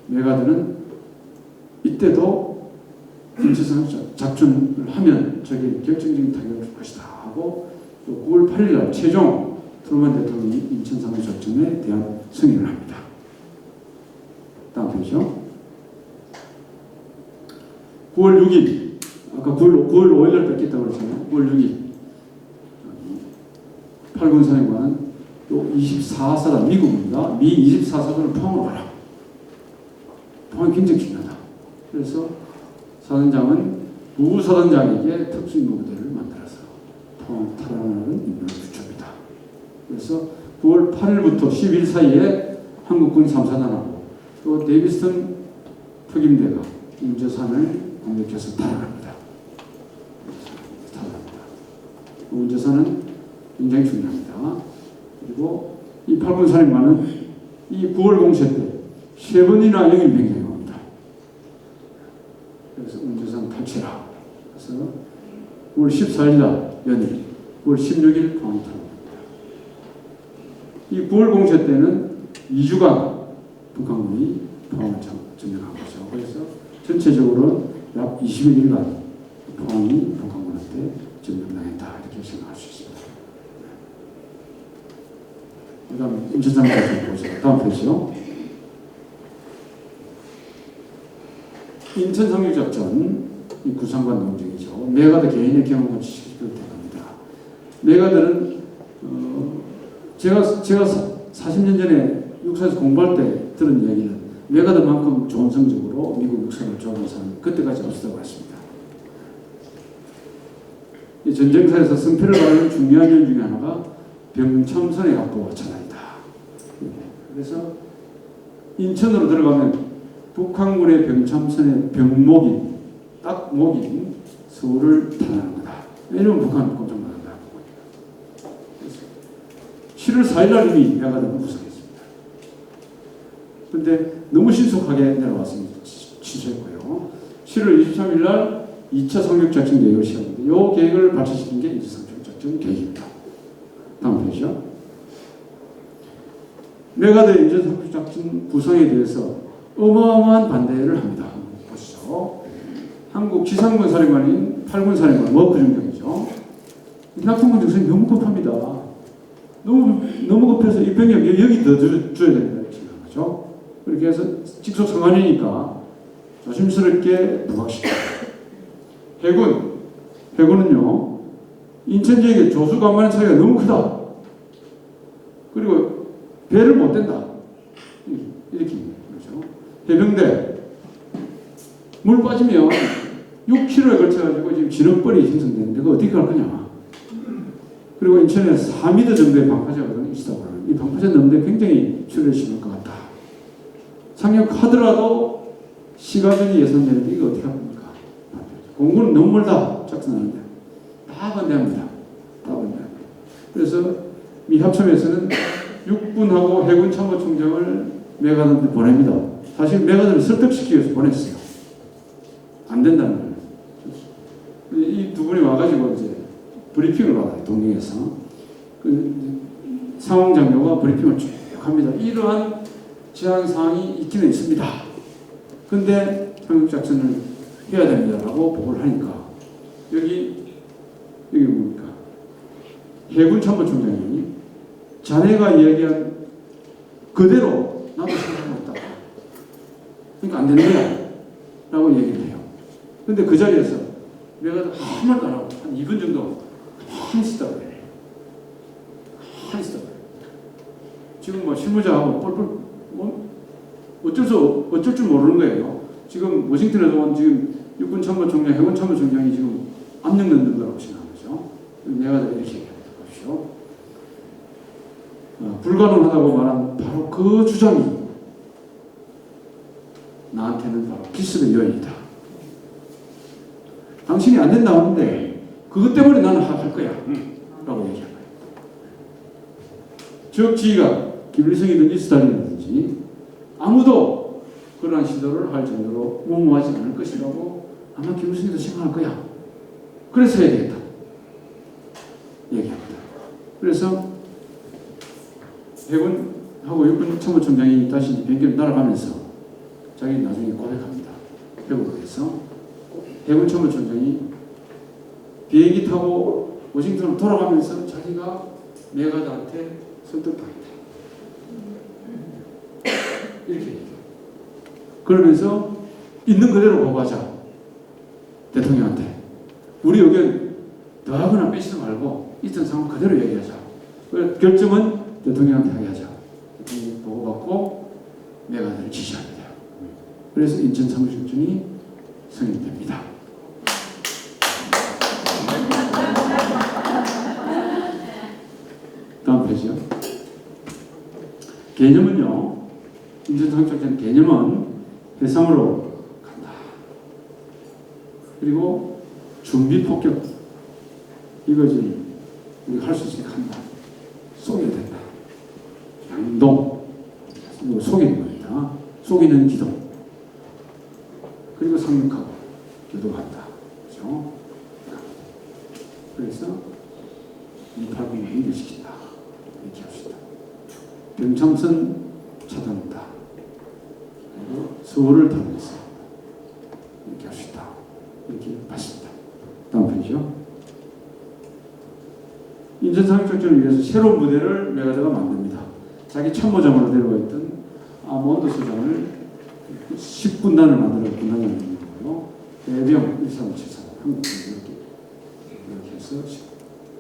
메가드는 이때도 인체상 작전을 하면 저게 결정적인 타격을 줄 것이다 하고 또 9월 8일 날 최종 트루먼 대통령이 인천상륙 작전에 대한 승인을 합니다. 다음 페이지죠. 9월 6일 아까 9월 5일 날 뺏겼다고 그랬잖아요. 9월 6일 8군 사령관은 또 24사단 미국입니다. 미 24사단을 포항으로 가라. 포항이 굉장히 중요하다. 그래서 사단장은 부사단장에게 특수임무부대를 만들어서 포항 탈환하는 임무를 주줍니다. 그래서 9월 8일부터 10일 사이에 한국군 3사단하고 또 데이비스턴 특임대가 운제산을 공격해서 탈환합니다. 운제산은 굉장히 중요합니다. 그리고 이 8군 사령관은 이 9월 공세 때 3번이나 영일 변경을 합니다. 그래서 운제산 탈취라. 그래서 9월 14일 날 연일, 9월 16일 포항이 탈환합니다. 이 9월 공세 때는 2주간 북한군이 포항을 점령한 거죠. 그래서 전체적으로 약 21일간 포항이 북한군한테 점령당했다 이렇게 생각할 수 있습니다. 그 다음 인천상까지 보세요. 다음 페이지요. 인천상륙작전 이 구상관 농정이죠. 메가드 개인의 경험을 지식을 대합니다. 메가드는 제가 40년 전에 육사에서 공부할 때 들은 이야기는 메가드만큼 좋은 성적으로 미국 육사를 좋아하는 사람이 그때까지 없었다고 했습니다. 이 전쟁사에서 승패를 가르는 중요한 점 중에 하나가 병참선의 확보와 차단이다. 그래서 인천으로 들어가면 북한군의 병참선의 병목인, 딱 목인 서울을 탈환하는 거다. 이러면 북한은 꼼짝 못한다. 7월 4일 날 이미 메가드는 구성했습니다. 그런데 너무 신속하게 내려왔습니다. 취소했고요. 7월 23일 날 2차 상륙작전 계획을 시작합니다. 이 계획을 발전시킨 게 2차 상륙작전 계획입니다. 다음 페이지죠. 메가드 인천상륙작전 구성에 대해서 어마어마한 반대를 합니다. 보시죠. 한국 지상군 사령관인 8군 사령관 그 정도이죠. 낙동강 정선이 너무 급합니다. 너무 급해서 이 병력 여기 더 줘야 된다 이렇게 생각하죠. 그렇게 해서 직속 상관이니까 조심스럽게 부각시킵니다. 해군은요 인천 지역의 조수 간만의 차이가 너무 크다. 그리고 배를 못 댄다. 이렇게 그렇죠. 해병대 물 빠지면 6km에 걸쳐가지고 지금 진흙벌이 형성되는데 그거 어떻게 할 거냐. 그리고 인천에 4m 정도의 방파제가 있다고 그러는 이 방파제 넣는데 굉장히 출혈이 심할 것 같다. 상륙하더라도 시가전이 예상되는데 이거 어떻게 합니까? 공군은 너무 멀다 작성하는데 다 반대합니다. 다 반대합니다. 그래서 미 합참에서는 육군하고 해군 참모총장을 메가드한테 보냅니다. 사실 메가드를 설득시키기 위해서 보냈어요. 안 된다는 거예요. 이 두 분이 와가지고 이제 브리핑을 받아요. 동경에서. 상황장교가 브리핑을 쭉 합니다. 이러한 제한 사항이 있기는 있습니다. 근데 상륙작전을 해야 됩니다라고 보고를 하니까 여기 뭡니까? 해군 참모총장이 자네가 이야기한 그대로 나도 생각하고 있다. 그러니까 안 되는 거야. 라고 얘기를 해요. 근데 그 자리에서 내가 아무 말도 안 하고 한 2분 정도 가만히 있었다고 그래요. 가만히 있었다고 그래요. 지금 뭐 실무자하고 뻘뻘 어쩔 줄 모르는 거예요. 지금 워싱턴에서 온 지금 육군 참모총장, 해군 참모총장이 지금 압력 넣는 거라고 생각하죠. 내가 이렇게 얘기합니다. 보십시오. 불가능하다고 말한 바로 그 주장이 나한테는 바로 기습의 요인이다. 당신이 안 된다고 하는데 그것 때문에 나는 할 거야 라고 얘기한 거예요. 즉 지휘가 김일성이든지 스탈린이든지 아무도 그러한 시도를 할 정도로 무모하지 않을 것이라고 아마 김일성이도 생각할 거야. 그래서 해야 되겠다 얘기합니다. 그래서 해군하고 육군 참모총장이 다시 비행기를 날아가면서 자기 나중에 고백합니다. 회국에서 해군 참모총장이 비행기 타고 워싱턴으로 돌아가면서 자기가 메가드한테 설득당했다. 이렇게 얘기해요. 그러면서 있는 그대로 보고하자. 대통령한테. 우리 의견 더하거나 빼지도 말고 있던 상황 그대로 얘기하자. 결정은 대통령한테 하게 하자. 대통령이 보고받고 메가드를 지시합니다. 그래서 인천 상륙작전이 성립됩니다. 다음 페이지요. 개념은요. 인천 상륙작전 개념은 해상으로 간다. 그리고 준비 폭격. 이거지 우리가 할 수 있으니까 한다. 쏘게 된다. 양동. 속이는 겁니다. 속이는 기동. 그리고 상륙하고 교도한다. 그렇죠? 그래서 280을 연결시킨다. 이렇게 합시다. 병참선 차단한다. 그리고 서울을 타면서 이렇게 합시다. 이렇게 봤습니다. 다음 페이지요. 인천 상륙작전을 위해서 새로운 부대를 메가드가 만듭니다. 자기 참모장으로 데려가 있던 아몬드 소장을 10군단을 만들어 군단을 만드는 거고요. 대병 1373 한국 이렇게 해서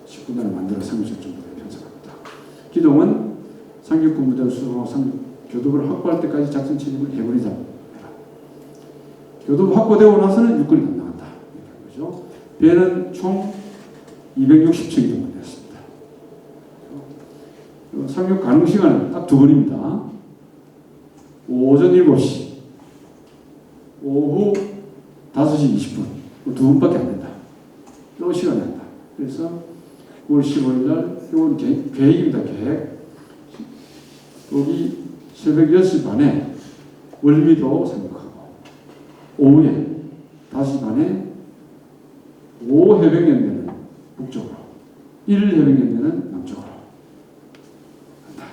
10군단을 만들어 상륙작전부대를 편성합니다. 기동은 상륙군부대를 수송하고 교도부를 확보할 때까지 작전 책임을 해군이 잡니다. 교도부 확보되고 나서는 육군이 담당한다. 이렇게 하죠. 배는 총 260척이 동원되었습니다. 상륙 가능 시간은 딱 2번입니다. 오전 7시, 오후 5시 20분. 2분밖에 안 된다. 요 시간이 된다. 그래서 9월 15일 날, 이건 계획입니다. 계획. 여기 새벽 6시 반에 월미도 상륙하고, 오후에 5시 반에 5해병연대는 북쪽으로, 1해병연대는 남쪽으로 간다.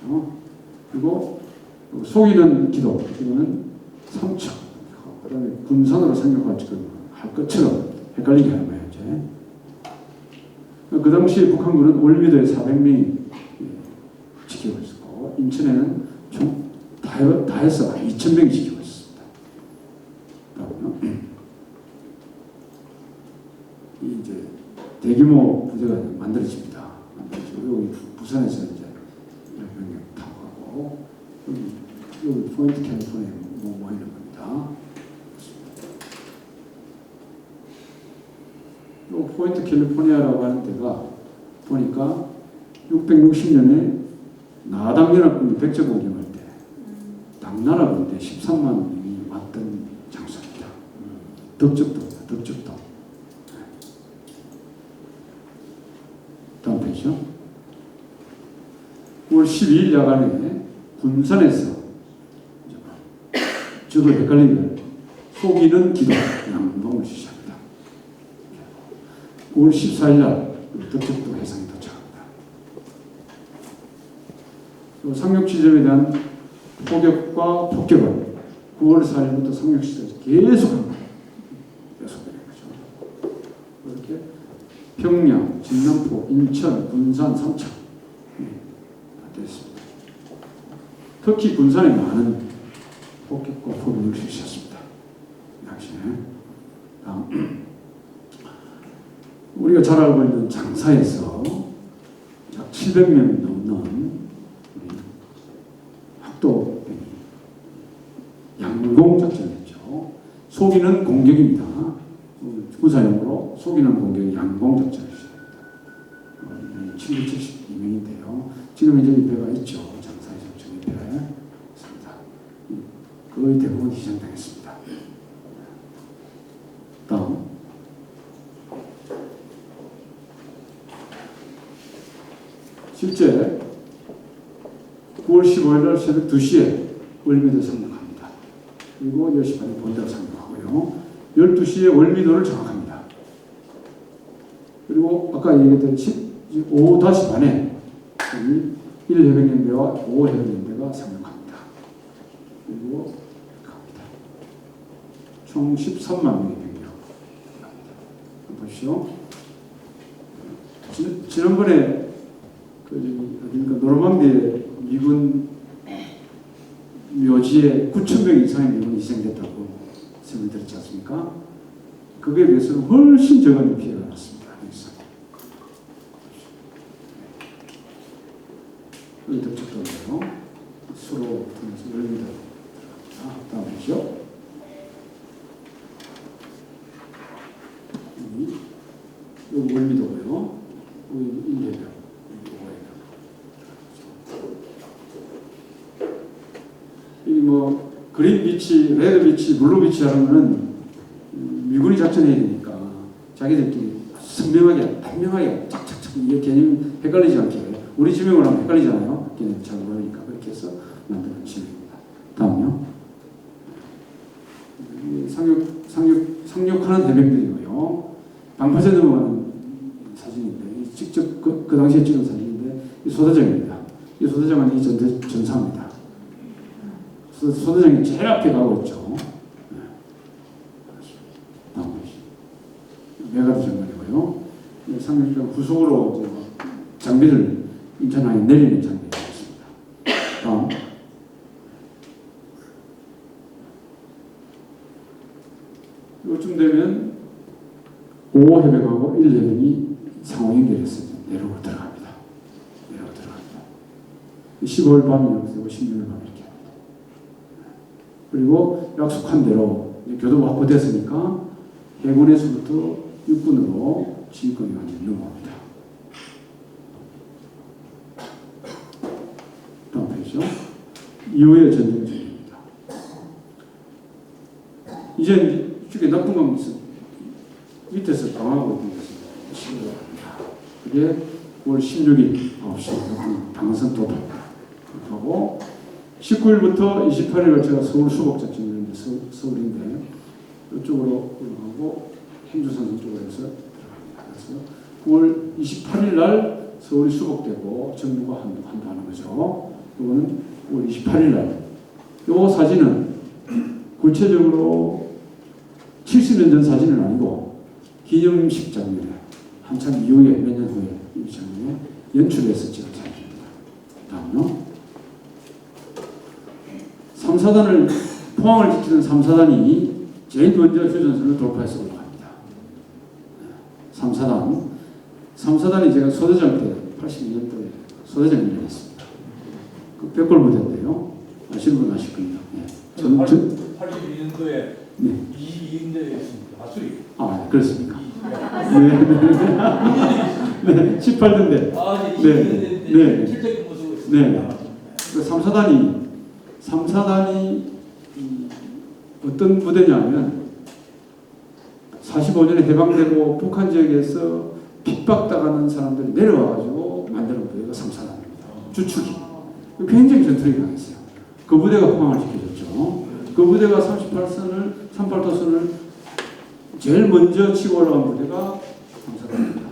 그렇죠? 그리고 속이는 기도, 이거는 삼척. 그 다음에 군산으로 생각할 것처럼 헷갈리게 하는 거예요. 이제. 그 당시에 북한군은 올미도에 400명이 지키고 있었고, 인천에는 총 다 해서 2,000명이 지키고 있었습니다. 이제 대규모 부대가 만들어집니다. 여기 부산에서 이제 병력 타고 가고, 여기 포인트 캘리포니아에 모이는 겁니다. 이 포인트 캘리포니아라고 하는 데가 보니까 660년에 나당연합군이 백제공격할 때 당나라 군대 13만 명이 왔던 장소입니다. 덕적도. 다음 페이지죠. 9월 12일 야간에 군산에서 저도 헷갈리면 속이는 기도 양봉을 시작합니다. 9월 14일 날 덕적도 해상에 도착합니다. 상륙 지점에 대한 포격과 폭격은 9월 4일부터 상륙 시점에서 계속합니다. 계속되는 거죠. 이렇게 평양, 진남포, 인천, 군산, 삼척 됐습니다. 특히 군산에 많은 폭격과 포격을 실시했습니다. 역시 우리가 잘 알고 있는 장사에서 약 700명 넘는 학도병이 양공 작전을 했죠. 속이는 공격입니다. 군사용으로 속이는 공격이 양공 작전을 시작합니다. 772명인데요. 지금 이제 입회가 있죠. 장사의 작전 입회 있습니다. 거의 대부분 희생당했습니다. 다음. 실제 9월 15일 날 새벽 2시에 월미도 상륙합니다. 그리고 10시 반에 본대로 상륙하고요. 12시에 월미도를 장악합니다. 그리고 아까 얘기했던 오후 5시 반에 1해병연대와 5해병연대가 상륙합니다. 그리고 갑니다. 총 13만 명의 병력 갑니다. 보시죠. 지난번에 그러니까 노르망디에 미군 묘지에 9,000명 이상의 미군이 희생됐다고 설명드렸지 않습니까? 그게 비해서는 훨씬 적은 피해가 났습니다. 여기 덕적도인데요. 수로 통해서 월미도 들어갑니다. 다음 보시죠. 여기 월미도고요. 여기 인계병. 그린 비치, 레드 비치, 블루 비치 하면은 미군이 작전해야 되니까 자기들끼리 선명하게, 단명하게 착착착 이 개념 헷갈리지 않게 우리 지명을 하면 헷갈리잖아요. 걔네들 잘 모르니까 그렇게 해서 만드는 지명입니다. 다음요. 상륙하는 해병들이고요. 방파제 넘어가는 사진인데 직접 그 당시에 찍은 사진인데 이 소대장입니다. 이 소대장은 이 전사입니다. 소대장이 제일 앞에 가고 있죠. 메가드 장관이고요. 상륙장 후속으로 장비를 인천항에 내리는 장비가 있습니다. 다음. 이쯤 되면 5해병하고 1해병이 상호 연결해서 내려오고 들어갑니다. 15일 밤이 되고 16일 밤 이렇게 합니다. 그리고 약속한 대로 교도부 확보됐으니까 해군에서부터 육군으로 진권이 완전히 넘어옵니다. 다음 페이지죠. 이후의 전쟁 중입니다. 이제 이쪽에 나쁜 건 있어. 밑에서 당하고 있는 것을 시도를 합니다. 그게 9월 16일 9시 방선 도입하고 19일부터 28일 제가 서울 수복작전이었는데 서울인데 이쪽으로 올라가고 행주선 쪽으로 해서 들어갑니다. 그래서 9월 28일 날 서울이 수복되고 정부가 한도하는 거죠. 이거는 9월 28일 날 이 사진은 구체적으로 70년 전 사진은 아니고 기념식 장면에 한참 이후에 몇 년 후에 이 장면에 연출해서 찍은 사진입니다. 다음요. 3사단을 포항을 지키는 3사단이 제일 먼저 휴전선을 돌파해서 올라갑니다. 3사단이 제가 소대장 때 82년도에 소대장 일을 했습니다. 그 백골 부대인데요. 아시는 분 아실 겁니다. 네. 82년도에 네. 22인대였습니다. 아수리. 아, 그렇습니까? 네. 네. 18년대. 아, 네. 네. 네. 실제 모습을 네. 그 3사단이 어떤 부대냐면 45년에 해방되고 북한 지역에서 핍박당하는 사람들이 내려와가지고 만드는 부대가 3사단입니다. 주축이. 굉장히 전투력이 강했어요. 그 부대가 포항을 지켜줬죠. 그 부대가 38도선을 제일 먼저 치고 올라간 부대가 3사단입니다.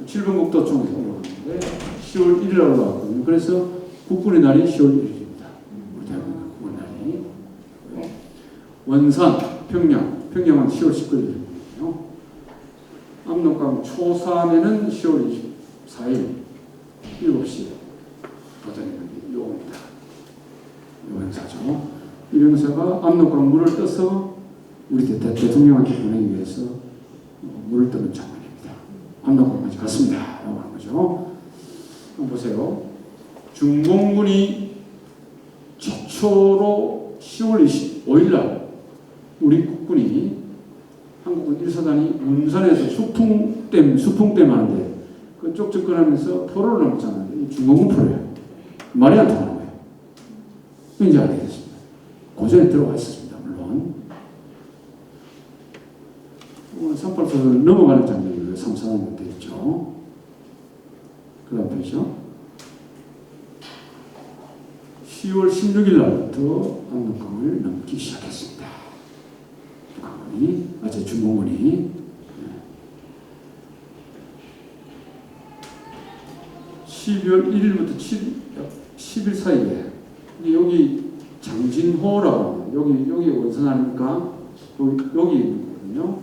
7번 국도총에서 올라갔는데 10월 1일 날 올라갔거든요. 그래서 국군의 날이 10월 1일입니다. 우리 대한민국 국군의 날이. 원산, 평양은 10월 19일이거든요. 압록강 초산에는 10월 24일 7시에 도전했는데 요겁니다. 요 행사죠. 이 행사가 압록강 물을 떠서 우리 대통령한테 보내기 위해서 물을 떠는 장면입니다. 압록강까지 갔습니다. 라고 하는 거죠. 한번 보세요. 중공군이 최초로 10월 25일 날 우리 국군이 한국군 1사단이 문산에서 수풍댐 하는데 그쪽 접근하면서 포로를 넘었잖아요. 이 중공군 포로예요. 말이 안 통하는 거예요. 이제 알게 됐습니다. 고전에 들어와 있었습니다. 물론 38도를 넘어가는 장면이 3사단으로 되어 있죠. 그 다음 보시죠. 10월 16일 날부터 압록강을 넘기 시작했습니다. 중공군이 12월 1일부터 10일 사이에 여기 장진호라고 여기 원선 아닙니까? 여기 있거든요.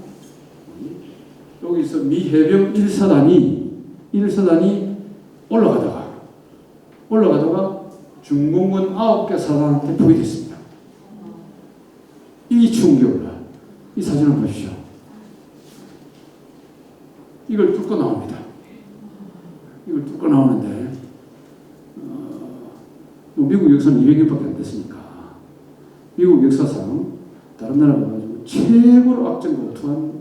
여기서 미해병 1사단이 올라가다가 중공군 9개 사단한테 포위됐습니다. 이 충격을 이 사진을 보시죠. 이걸 뚫고 나옵니다. 이걸 뚫고 나오는데 미국 역사는 200년밖에 안 됐으니까 미국 역사상 다른 나라 가지고 최고로 악정과 투한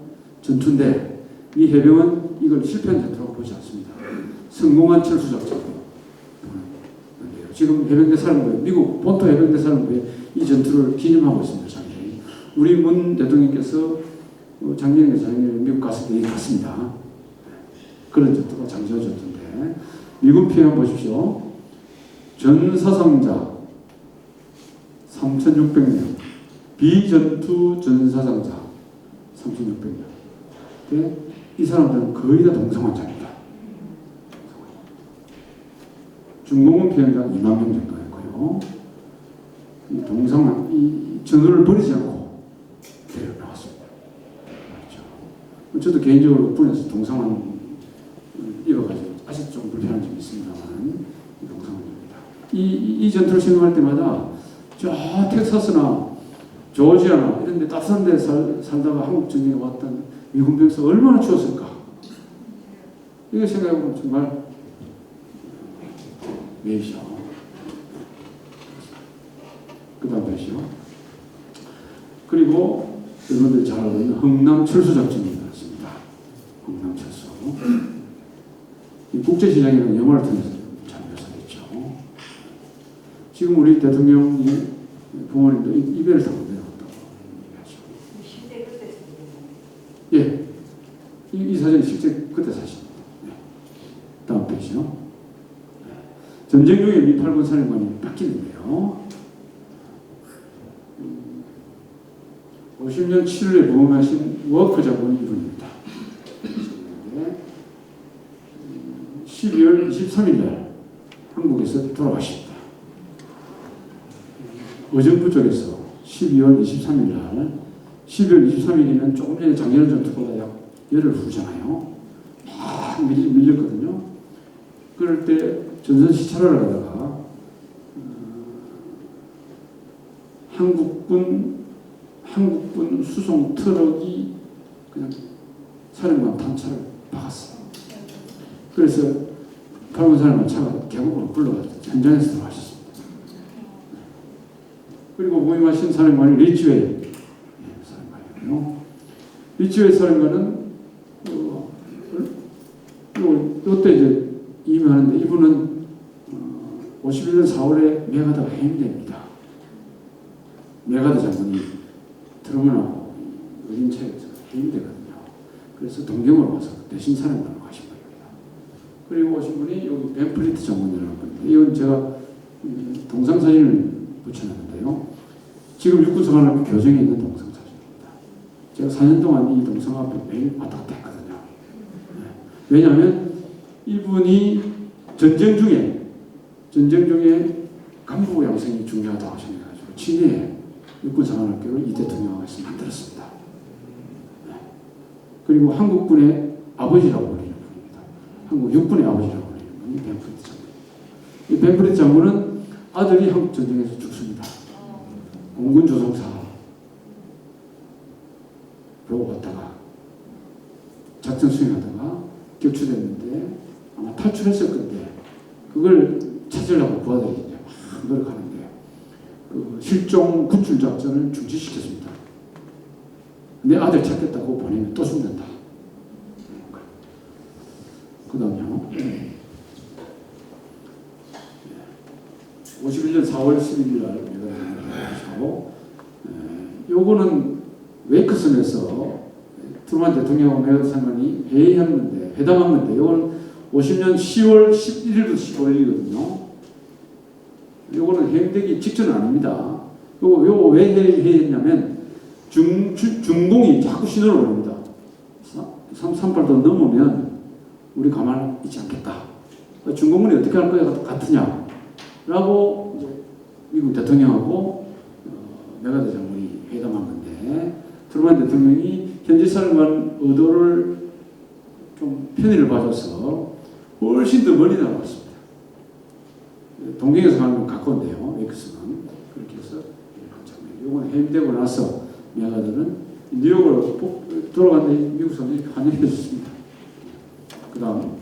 전투인데 이 해병은 이걸 실패한 전투라고 보지 않습니다. 성공한 철수 작전으로 보는데요. 지금 해병대 사령부에 미국 본토 해병대 사령부에 이 전투를 기념하고 있습니다. 작년에 우리 문 대통령께서 작년에 미국 갔을 때 갔습니다. 그런 전투가 장시호 전투인데 미군 피해 한번 보십시오. 전 사상자 3,600명, 비전투 전 사상자 3,600명. 이 사람들은 거의 다 동성환자입니다. 중공군 피해자 2만 명 정도였고요. 이 동성환, 이 전우를 버리지 않고 데려 나왔습니다. 그렇죠. 저도 개인적으로 군에서 동성환 입어가지고 아직 좀 불편한 점이 있습니다만 이 동성환입니다. 이 전투를 시행할 때마다 저 텍사스나 조지아나 이런 데 따뜻한 데 살다가 한국 전쟁에 왔던 미군 병사 얼마나 추웠을까. 이거 생각해보면 정말 매이죠. 그 다음 배시요. 그리고 여러분들이 잘 알고 있는 흥남 철수작전이 일어났습니다. 흥남 철수. 이 국제시장에는 영화를 통해서 잘 묘사됐죠. 지금 우리 대통령이 부모님도 이별을 타고 내려왔다고 얘기하죠. 예. 이 사진이 실제 그때 사진입니다. 네. 다음 페이지요. 네. 전쟁 중에 미 8군 사령관이 바뀌는데요. 50년 7월에 부임하신 워커 장군 이분입니다. 12월 23일 날 한국에서 돌아가십니다. 의정부 쪽에서 12월 23일 날 12월 23일이면 조금 전에 장렬 전투보다 약 열흘 후잖아요. 막 밀렸거든요. 그럴 때 전선 시찰을 가다가 한국군 수송 트럭이 그냥 사령관 탄차를 박았어요. 그래서 팔군 사령관 차가 계곡으로 굴러가서 현장에서 들어가셨습니다. 그리고 모임하신 사령관이 리치웨이 사령관이에요. 리치웨이 사령관은 이때 이제 임하는데 이분은 51년 4월에 메가드가 해임됩니다. 메가드 장군이 트루먼하고 어린 차에서 해임되거든요. 그래서 동경으로 와서 대신 사령관으로 가신 겁니다. 그리고 오신 분이 여기 벤플리트 장군이라는 분인데 이건 제가 동상사진을 붙여놨는데요. 지금 육군사관학교 교정에 있는 동상사진입니다. 제가 4년 동안 이 동상 앞에 매일 왔다 갔다 했거든요. 왜냐하면 이분이 전쟁 중에 간부 양성이 중요하다고 생각해가지고 친히 육군사관학교를 이 대통령께서 만들었습니다. 그리고 한국군의 아버지라고 불리는 분입니다. 한국 육군의 아버지라고 불리는 분이 벤프리트 장군. 이 벤프리트 장군은 아들이 한국 전쟁에서 죽습니다. 공군 조종사 보고 갔다가 작전 수행하다가 격추됐는데 아마 탈출했을 건데 그걸 찾으려고 부하들이 이제 막 노력하는데 그 실종 구출 작전을 중지시켰습니다. 내 아들 찾겠다고 보내면 또 죽는다. 그 다음요. 51년 4월 11일 날 하고 요거는 웨이크슨에서 트루먼 대통령하고 메가드 장관이 회담한 건데 요거는 50년 10월 11일부터 15일이거든요. 요거는 해임되기 직전은 아닙니다. 요거 왜 해임했냐면 중공이 자꾸 신호를 보냅니다. 338도 넘으면 우리 가만 있지 않겠다. 중공군이 어떻게 할 거야 같으냐 라고 이제 미국 대통령하고 메가드 장군이 회담한 건데 트루먼 대통령이 현지 사령관 의도를 좀 편의를 봐줘서 훨씬 더 멀리 나갔습니다. 동경에서 가는 건 가까운데요. 웨이크스는 그렇게 해서 이건 해임되고 나서 메가드는 뉴욕으로 돌아갔는데 미국 사람들이 환영해 줬습니다. 그 다음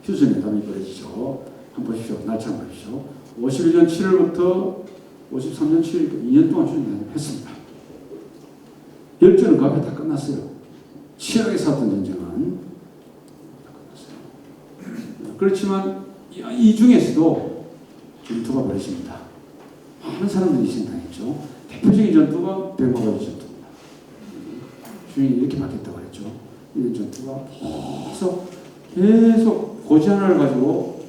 휴전 회담이 벌어지죠. 한번 보십시오. 날짜 한번 보십시오. 51년 7월부터 53년 7일 2년 동안 휴전 회담을 했습니다. 열전은 그 앞에 다 끝났어요. 치열하게 싸웠던 전쟁은 다 끝났어요. 그렇지만 이 중에서도 전투가 벌어집니다. 많은 사람들이 희생당했죠. 대표적인 전투가 베르마가지 전투입니다. 주인이 이렇게 바뀌었다고 그랬죠. 이런 전투가 계속 고지 하나를 가지고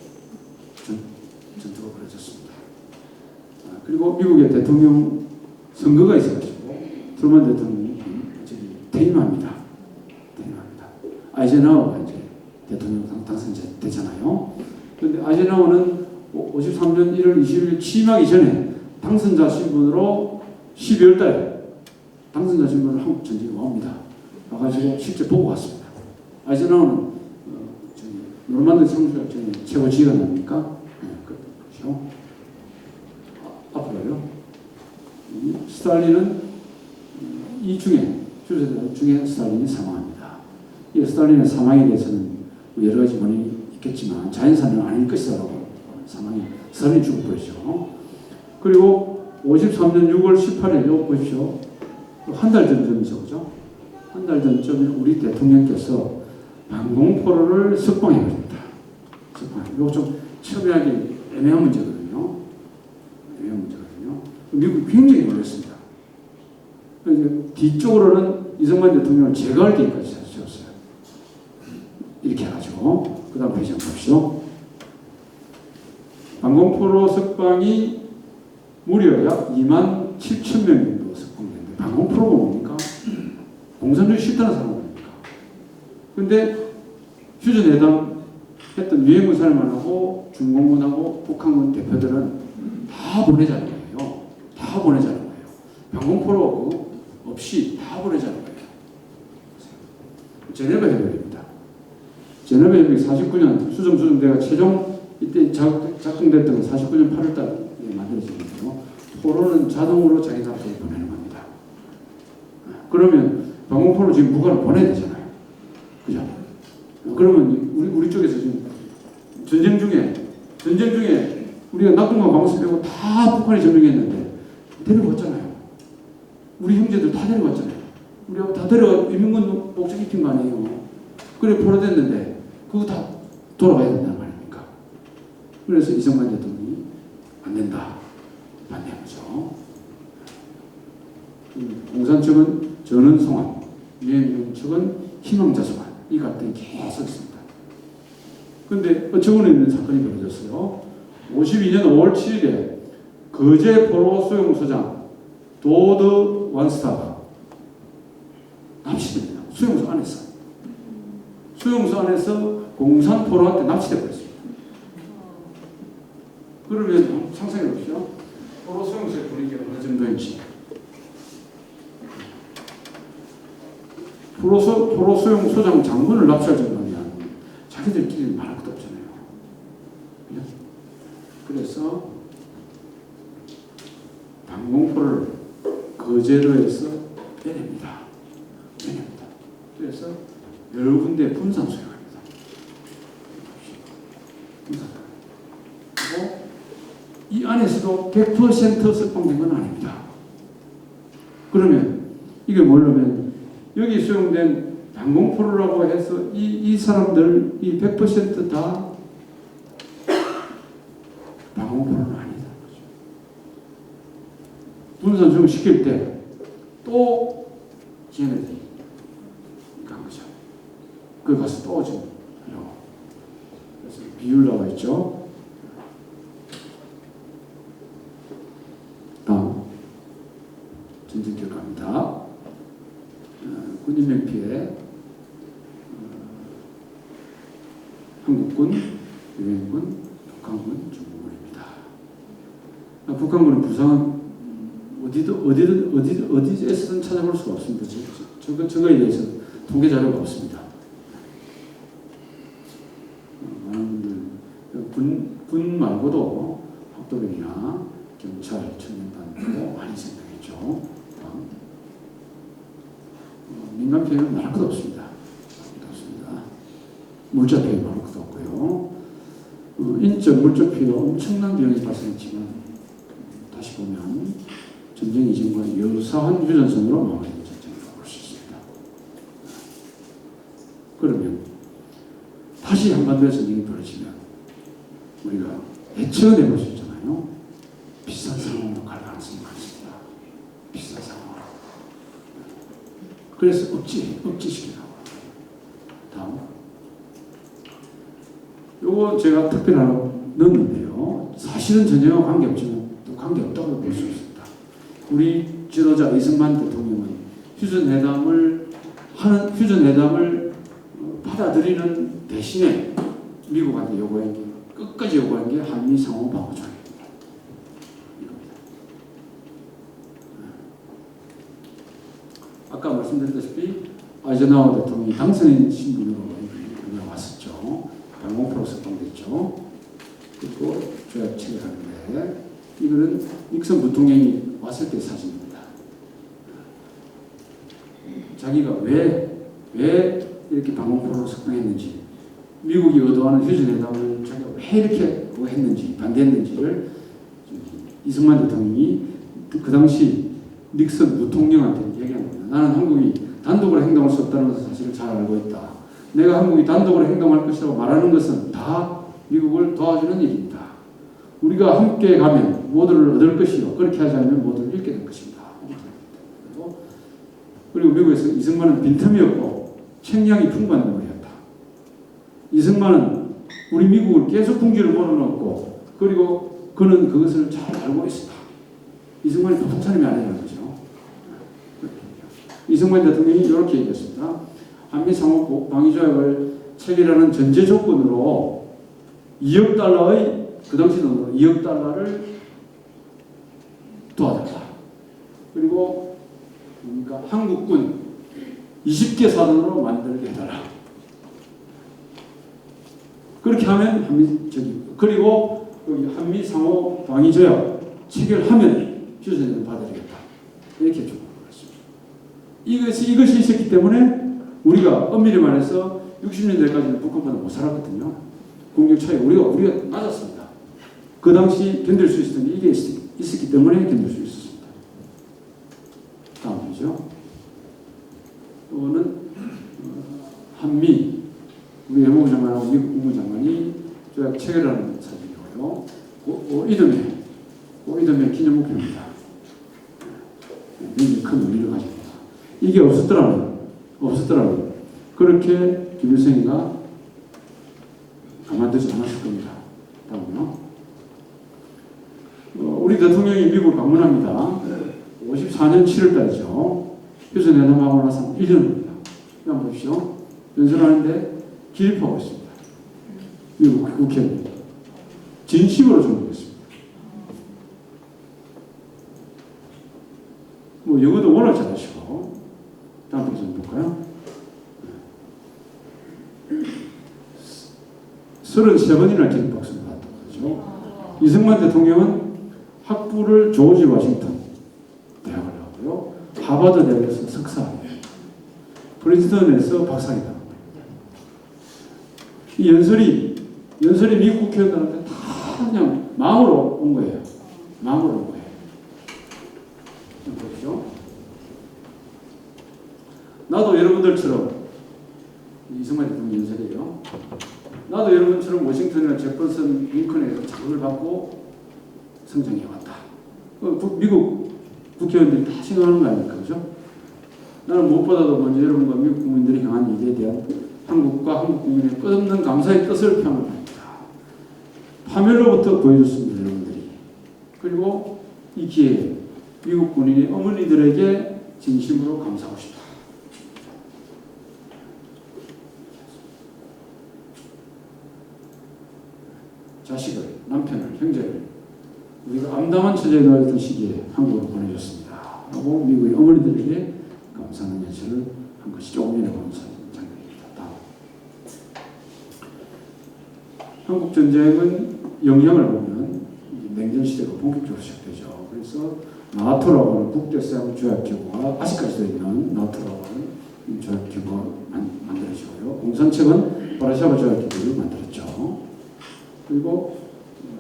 전투가 벌어졌습니다. 그리고 미국의 대통령 선거가 있어가지고 트루먼 대통령이 퇴임합니다. 아이젠하워가 이제 대통령 당선자 되잖아요. 그런데 아이젠하워는 53년 1월 20일 취임하기 전에 당선자 신분으로 12월 달에 당선자 신분으로 한국 전쟁에 옵니다. 와가지고 실제 보고 왔습니다. 아이젠하워는 노르만디 상수작 전에 최고 지휘관 아닙니까? 그렇죠. 앞으로요. 스탈린은 이 중에 주제들 중에 스탈린이 사망합니다. 이 스탈린의 사망에 대해서는 여러 가지 원인이 있겠지만 자연사는 아닐 것이라고 스탈린이 죽어버리죠. 그리고 53년 6월 18일 이거 보십시오. 한 달 전쯤이죠, 그죠? 한 달 전쯤에 우리 대통령께서 방공포로를 석방해버립니다. 이거 좀 첨예하게 애매한 문제거든요. 미국이 굉장히 놀랐습니다. 이제 뒤쪽으로는 이승만 대통령을 제거할 계획까지 세웠어요. 이렇게 해가지고 그 다음 페이지 한번 봅시다. 방공포로 석방이 무려 약 2만 7천 명 정도 석방됐는데 방공포로가 뭡니까? 공산주의 싫다는 사람 아닙니까? 근데 휴전회담 했던 유엔군 사령관하고 중공군하고 북한군 대표들은 다 보내자는 거예요. 다 보내자는 거예요. 방공포로 없이 다 보내자는 거예요. 제네바 협약입니다. 제네바 협약 49년 수정대가 최종 이때 작동됐던 건 49년 8월달에 만들어졌는데요. 포로는 자동으로 자기 나라로 보내는 겁니다. 그러면 방공포로 지금 북한을 보내야 되잖아요. 그죠? 그러면 우리 쪽에서 지금 전쟁 중에 우리가 낙동강 방어선 빼고 다 북한이 점령했는데 데려왔잖아요. 우리 형제들 다 데려왔잖아요. 우리가 다 데려와 인민군 목적 입힌 거 아니에요. 그래 포로됐는데 그거 다 돌아가야 된다는 말입니까? 그래서 이승만 대통령이 안 된다. 반대하죠. 공산 측은 전원송환, 유엔군 측은 희망자수환 이 갈등이 계속 있습니다. 그런데 어처구니 없는 사건이 벌어졌어요. 52년 5월 7일에 거제 포로 수용소장 도드 완스타가 납치됩니다. 수용소 안에서. 수용소 안에서 공산 포로한테 납치돼 버렸습니다. 그러면 상상해 보십시오. 포로 수용소의 분위기가 어느 정도인지. 포로 수용소장 장군을 납치할 정도면 자기들끼리 말할 것도 없잖아요. 그래서 방공포를 거제도에서 빼냅니다. 그래서 여러 군데 분산 수용합니다. 그리고 이 안에서도 100% 석방된 건 아닙니다. 그러면 이게 뭐냐면 여기 수용된 방공포로라고 해서 이 사람들 이 100%다 방공포로는 아니다. 분산 수용 시킬 때 또 걔네들이 간 거죠. 그 가서 또 좀 하려고. 그래서 비율 나와 있죠. 다음 전쟁 결과입니다. 군인명 피해 한국군, 유엔군, 북한군, 중국군입니다. 북한군은 부상은 어디에서든 찾아볼 수가 없습니다. 저거에 대해서 통계 자료가 없습니다. 많은 분들 군 말고도 학도병이나 경찰, 청년단도 많이 생각했죠. 민간 피해는 말할 것도 없습니다. 물자 피해 말할 것도 없고요. 인적, 물적 피해가 엄청난 비용이 발생했지만 다시 보면 전쟁 이전과 유사한 휴전선으로 마무리된 전쟁이라고 볼 수 있습니다. 그러면 다시 한반도에 전쟁이 벌어지면 우리가 예측해 볼 수 있잖아요. 비슷한 상황으로 갈 가능성이 많습니다. 비슷한 상황으로. 그래서 억지시키라고. 다음. 요거 제가 특별히 하나 넣었는데요. 사실은 전쟁하고 관계없지만 또 관계없다고 볼 수 있습니다. 우리 지도자 이승만 대통령은 휴전회담을 받아들이는 대신에 미국한테 요구한 게 끝까지 요구한 게 한미 상호 방어 조약입니다. 이겁니다. 아까 말씀드렸다시피 아이젠하워 대통령이 당선인 신분으로 왔었죠. 방공포로 석방됐죠. 그리고 조약 체결하는데 이거는 닉슨 부통령이 왔을 때 사진입니다. 자기가 왜 이렇게 방공포로 석방했는지, 미국이 의도하는 휴전회담을 자기가 왜 이렇게 했는지, 반대했는지를 이승만 대통령이 그 당시 닉슨 부통령한테 얘기한 겁니다. 나는 한국이 단독으로 행동할 수 없다는 사실을 잘 알고 있다. 내가 한국이 단독으로 행동할 것이라고 말하는 것은 다 미국을 도와주는 일입니다. 우리가 함께 가면 모두를 얻을 것이요. 그렇게 하지 않으면 모두를 잃게 될 것입니다. 그리고 미국에서 이승만은 빈틈이 없고 책량이 풍부한 인물이었다. 이승만은 우리 미국을 계속 궁지로 몰아넣었고 그리고 그는 그것을 잘 알고 있었다. 이승만이 보통 사람이 아니라는 거죠. 이승만 대통령이 이렇게 얘기했습니다. 한미 상호 방위조약을 체결하는 전제 조건으로 2억 달러의 그 당시 돈으로 2억 달러를 도와달라. 그리고 뭡니까? 한국군 20개 사단으로 만들게 해달라. 그렇게 하면 그리고 여기 한미 상호 방위 조약 체결하면 휴전을 받아들이겠다. 이렇게 조건을 했습니다. 이것이 있었기 때문에 우리가 엄밀히 말해서 60년대까지는 북한보다 못 살았거든요. 공격 차이 우리가 낮았습니다. 그 당시 견딜 수 있었던 게 이게 있었기 때문에 견딜 수 있었습니다. 다음이죠. 또는 한미 우리 외무부 장관하고 미국 국무장관이 조약 체결하는 사진이고요. 이듬해 기념목표입니다. 굉장히 큰 의미를 가집니다. 이게 없었더라면 그렇게 김일성이가 가만두지 않았을 겁니다. 다음요. 우리 대통령이 미국을 방문합니다. 54년 7월 달이죠. 휴전회담하고 나서 1년입니다. 한번 보십시오. 연설하는데 기립하고 있습니다. 미국 국회의원 진심으로 존경했습니다. 영어도 워낙 잘하시고. 다음 페이지 좀 볼까요? 33번이나 기립박수를 받았던 거죠. 이승만 대통령은 학부를 조지 워싱턴 대학을 나오고요. 하버드 대학에서 석사하고 프린스턴에서 박사이다. 이 연설이 미국 국회의원들한테 다 그냥 마음으로 온 거예요. 마음으로 온 거예요. 좀 보시죠. 나도 여러분들처럼 이승만 대통령 연설이에요. 나도 여러분처럼 워싱턴이나 제퍼슨, 링컨에서 자극을 받고 성장해왔다. 미국 국회의원들이 다 생각하는 거 아닙니까? 그죠? 나는 무엇보다도 먼저 여러분과 미국 국민들이 향한 일에 대한 한국과 한국 국민의 끝없는 감사의 뜻을 표현합니다. 파멸로부터 보여줬습니다, 여러분들이. 그리고 이 기회에 미국 군인의 어머니들에게 진심으로 감사하고 싶다. 자식을, 남편을, 형제를 우리가 암담한 처지에 놓여있던 시기에 한국으로 보내줬습니다. 하고 미국의 어머니들에게 감사하는 연설을 한 것이 조금 전에 본 장면입니다. 다음. 한국 전쟁은 영향을 보면 냉전 시대가 본격적으로 시작되죠. 그래서 나토라고 하는 국제사무 조약기구가 아직까지도 있는 나토라고 하는 조약기구가 만들어지고요. 공산책은 와르샤바 조약기구를 만들었죠. 그리고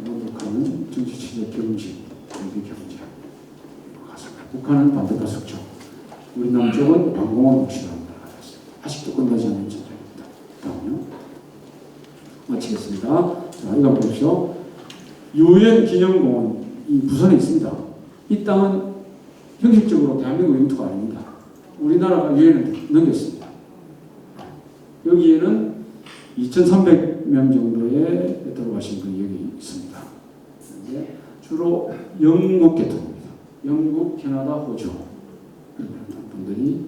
북한은 정치체제 경직, 경비 경제, 북한은 반대가 속죠. 우리 남쪽은 방공원 옥시라는 나라가 됐습니다. 아직도 끝나지 않은 전쟁입니다. 다음요. 마치겠습니다. 자, 이거 보십시오. 유엔 기념공원 이 부산에 있습니다. 이 땅은 형식적으로 대한민국 영토가 아닙니다. 우리나라가 유엔을 넘겼습니다. 여기에는 2,300명 정도의 돌아가신 분이 여기 있습니다. 주로 영국 계통입니다. 영국, 캐나다, 호주 분들이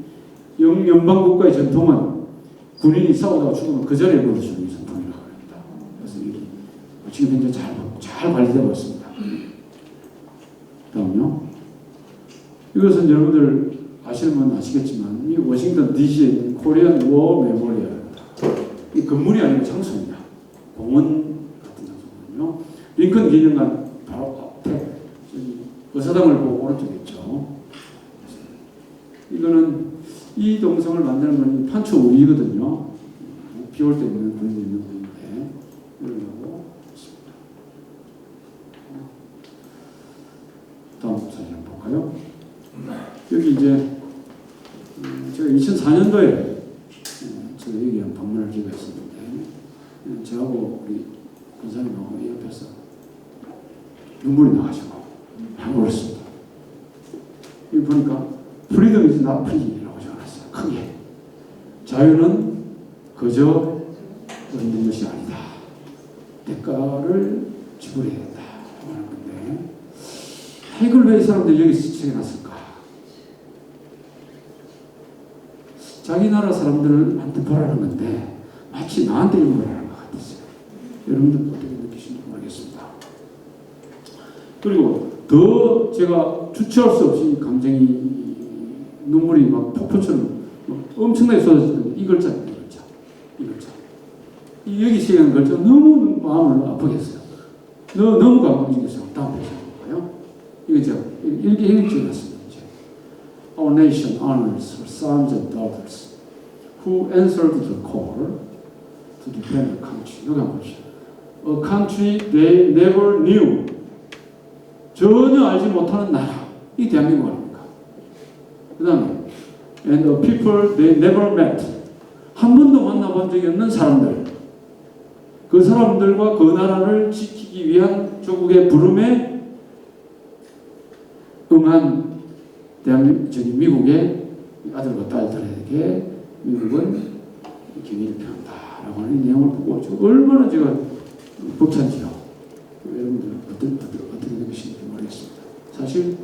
영연방국가의 전통은 군인이 싸우다가 죽으면 그 자리에 묻어주는 전통이라고 합니다. 그래서 여기 지금 현재 잘 관리되고 있습니다. 다음요. 이것은 여러분들 아시는 분 아시겠지만 이 워싱턴 DC에 있는 코리안 워 메모리얼입니다. 이 건물이 아니고 장소입니다. 공원 같은 장소거든요. 링컨 기념관 바로 앞에 의사당을 보고 오른쪽에 있죠. 이거는 이 동성을 만드는 건 판초 우이거든요. 비올 때 있는 그런 있는 건데 이러려고 있습니다. 다음 사진 한번 볼까요? 여기 이제 제가 2004년도에 제가 여기 방문할 기회가 있었는데 저하고 우리 권사님하고 옆에서 눈물이 나가지고 막 울었습니다. 여기 보니까 freedom is not free라고 적어놨어요. 크게. 자유는 그저 얻는 것이 아니다. 대가를 지불해야 된다. 하는 건데 이걸 왜 이 사람들이 여기서 적어놨을까? 자기 나라 사람들한테 보라는 건데 마치 나한테 보라는 것 같았어요. 여러분들 어떻게 느끼시는지 모르겠습니다. 그리고 더 제가 주체할 수 없이 감정이 눈물이 막 폭포처럼 엄청나게 쏟아지던데 이 글자입니다. 이 글자. 여기 시행한 글자 너무 마음을 아프게 했어요. 너무 감동적이어서 다음 페이지 볼까요? 이거 제가 일기 찍었습니다. Our nation honors her sons and daughters who answered the call to defend the country. 여기 한번 보시죠. A country they never knew. 전혀 알지 못하는 나라. 이 대한민국 아닙니까? 그 다음에 And a people they never met. 한 번도 만나본 적이 없는 사람들. 그 사람들과 그 나라를 지키기 위한 조국의 부름에 응한 미국의 아들과 딸들에게 미국은 기밀을 표한다라고 하는 내용을 보고 얼마나 제가 벅찬지요. 여러분들 어떻게 느끼시는지 모르겠습니다. 사실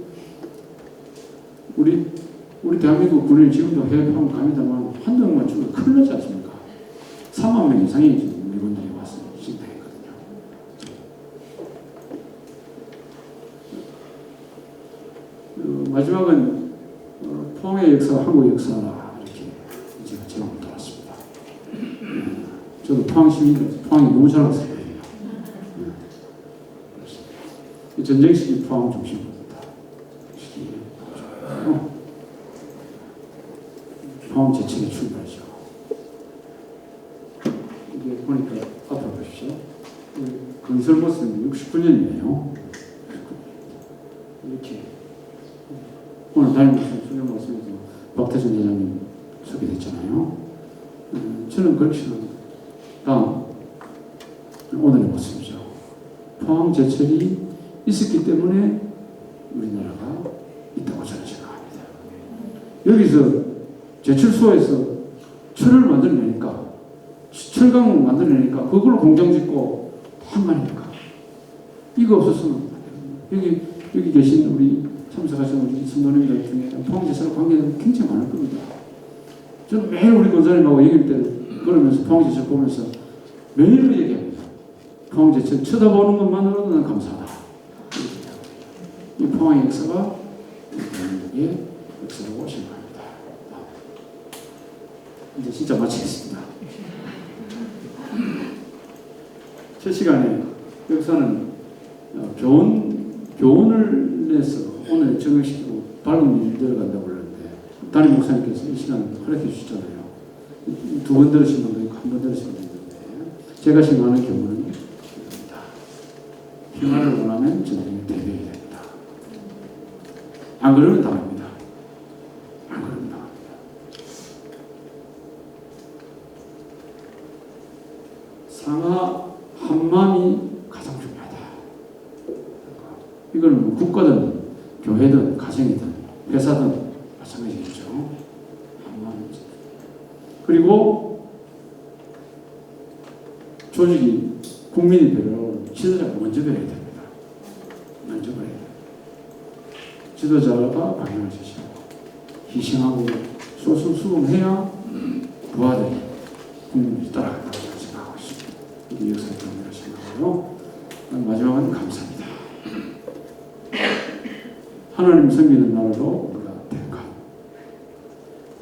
우리 대한민국 군인이 지금도 해외 파면 갑니다만 한두 명만 죽으면 큰일 나지 않습니까? 3만 명 이상이 지금 일본들이 와서 신당했거든요. 마지막은 포항의 역사, 한국 역사 이렇게 제가 제목을 달았습니다. 저도 포항 시민이라서 포항이 너무 잘 왔어요. 전쟁 시기 포항 중심입니다. 포항 제철의 출발이죠. 이게 보니까 앞으로 보십시오. 건설 모습은 69년이네요. 이렇게 오늘 다니면서 수련 말씀에서 박태준 회장님 소개됐잖아요. 저는 그렇게 다음 오늘의 모습이죠. 포항 제철이 있었기 때문에 우리나라가 있다고 저는 생각합니다. 여기서 제철소에서 철을 만들어내니까 철강 만들어내니까 그걸로 공장 짓고 한 말이니까 이거 없었으면 여기 계신 우리 참석하신 우리 선도님들 중에 포항제철 관계자들 굉장히 많을 겁니다. 저는 매일 우리 권사님하고 얘기할 때 그러면서 포항제철 보면서 매일 얘기합니다. 포항제철 쳐다보는 것만으로도 난 감사하다. 이 포항의 역사가 대한민국의 역사라고 생각합니다. 이제 진짜 마치겠습니다. 첫 시간에 역사는 교훈을 내서 오늘 적용시키고 밝은 일이 들어간다고 그러는데 담임 목사님께서 이 시간 허락해 주셨잖아요. 2번 들으신 분도 있고 1번 들으신 분도 있는데 제가 생각하는 교훈은 이겁니다. 평화를 원하면 전쟁에 대비해야 됩니다. 안 그러면 당합니다. 안 그러면 당합니다. 상하 한마음이 가장 중요하다. 이건 뭐 국가든 교회든 가정이든 회사든 마찬가지겠죠. 한마음이죠. 그리고 조직이 국민이 배려하고 지도자가 먼저 배려야 됩니다. 먼저 배려야 돼요. 지도자가 방향을 제시하고 희생하고 소수수봉해야 부하들이 국민들이 따라간다고 생각하고 있습니다. 이게 역사의 의미라고 생각하고요. 마지막은 감사합니다. 하나님 섬기는 나라로 우리가 된가.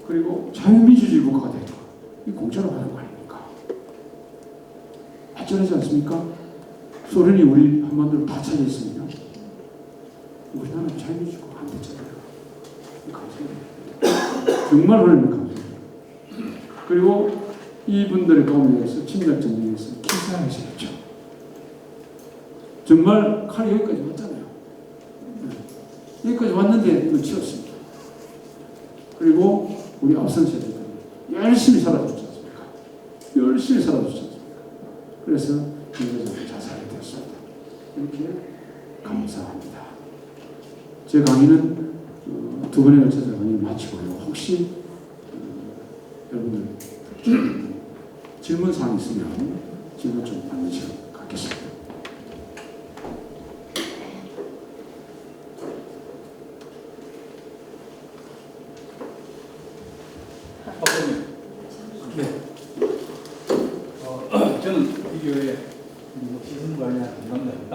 그리고 자유민주주의 국가가 된가. 이 공짜로 받은 거 아닙니까? 발전하지 않습니까? 소련이 우리 한반도를 다 차지했으면요. 우리나라는 자유민주주의가 안 됐잖아요. 감사합니다. 정말 하나님 감사합니다. 그리고 이분들의 도움에 의해서 침략 전쟁에서 기사하셨죠. 정말 칼이 여기까지 왔잖아요. 여기까지 왔는데 이거 치웠습니다. 그리고 우리 앞선 세대들이 열심히 살아줬지 않습니까? 열심히 살아줬지 않습니까? 그래서 인도적으로 자살하게 되었습니다. 이렇게 감사합니다. 제 강의는 2번에 걸쳐서 강의를 마치고요. 혹시 여러분들 질문 사항 있으면 질문 좀 받는 시간 갖겠습니다. 네. 저는 이 교회 시설관리한 담당자입니다.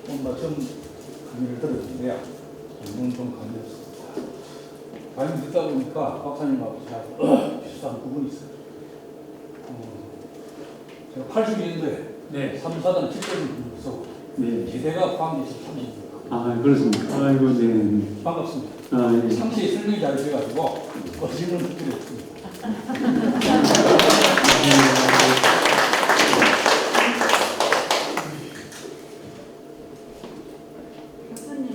오늘 처음 강의를 들었는데요. 좀 강의였습니다. 많이 듣다 보니까 박사님하고 제가 비슷한 부분이 있어요. 제가 82년도에 네. 3사단 집권에서 네. 기대가 포함돼서 참여했습니다. 아, 그렇습니까? 아이고, 네. 반갑습니다. 아, 예. 상시에 설명이 잘 돼가지고 질문을 듣게 됐습니다. 교수님,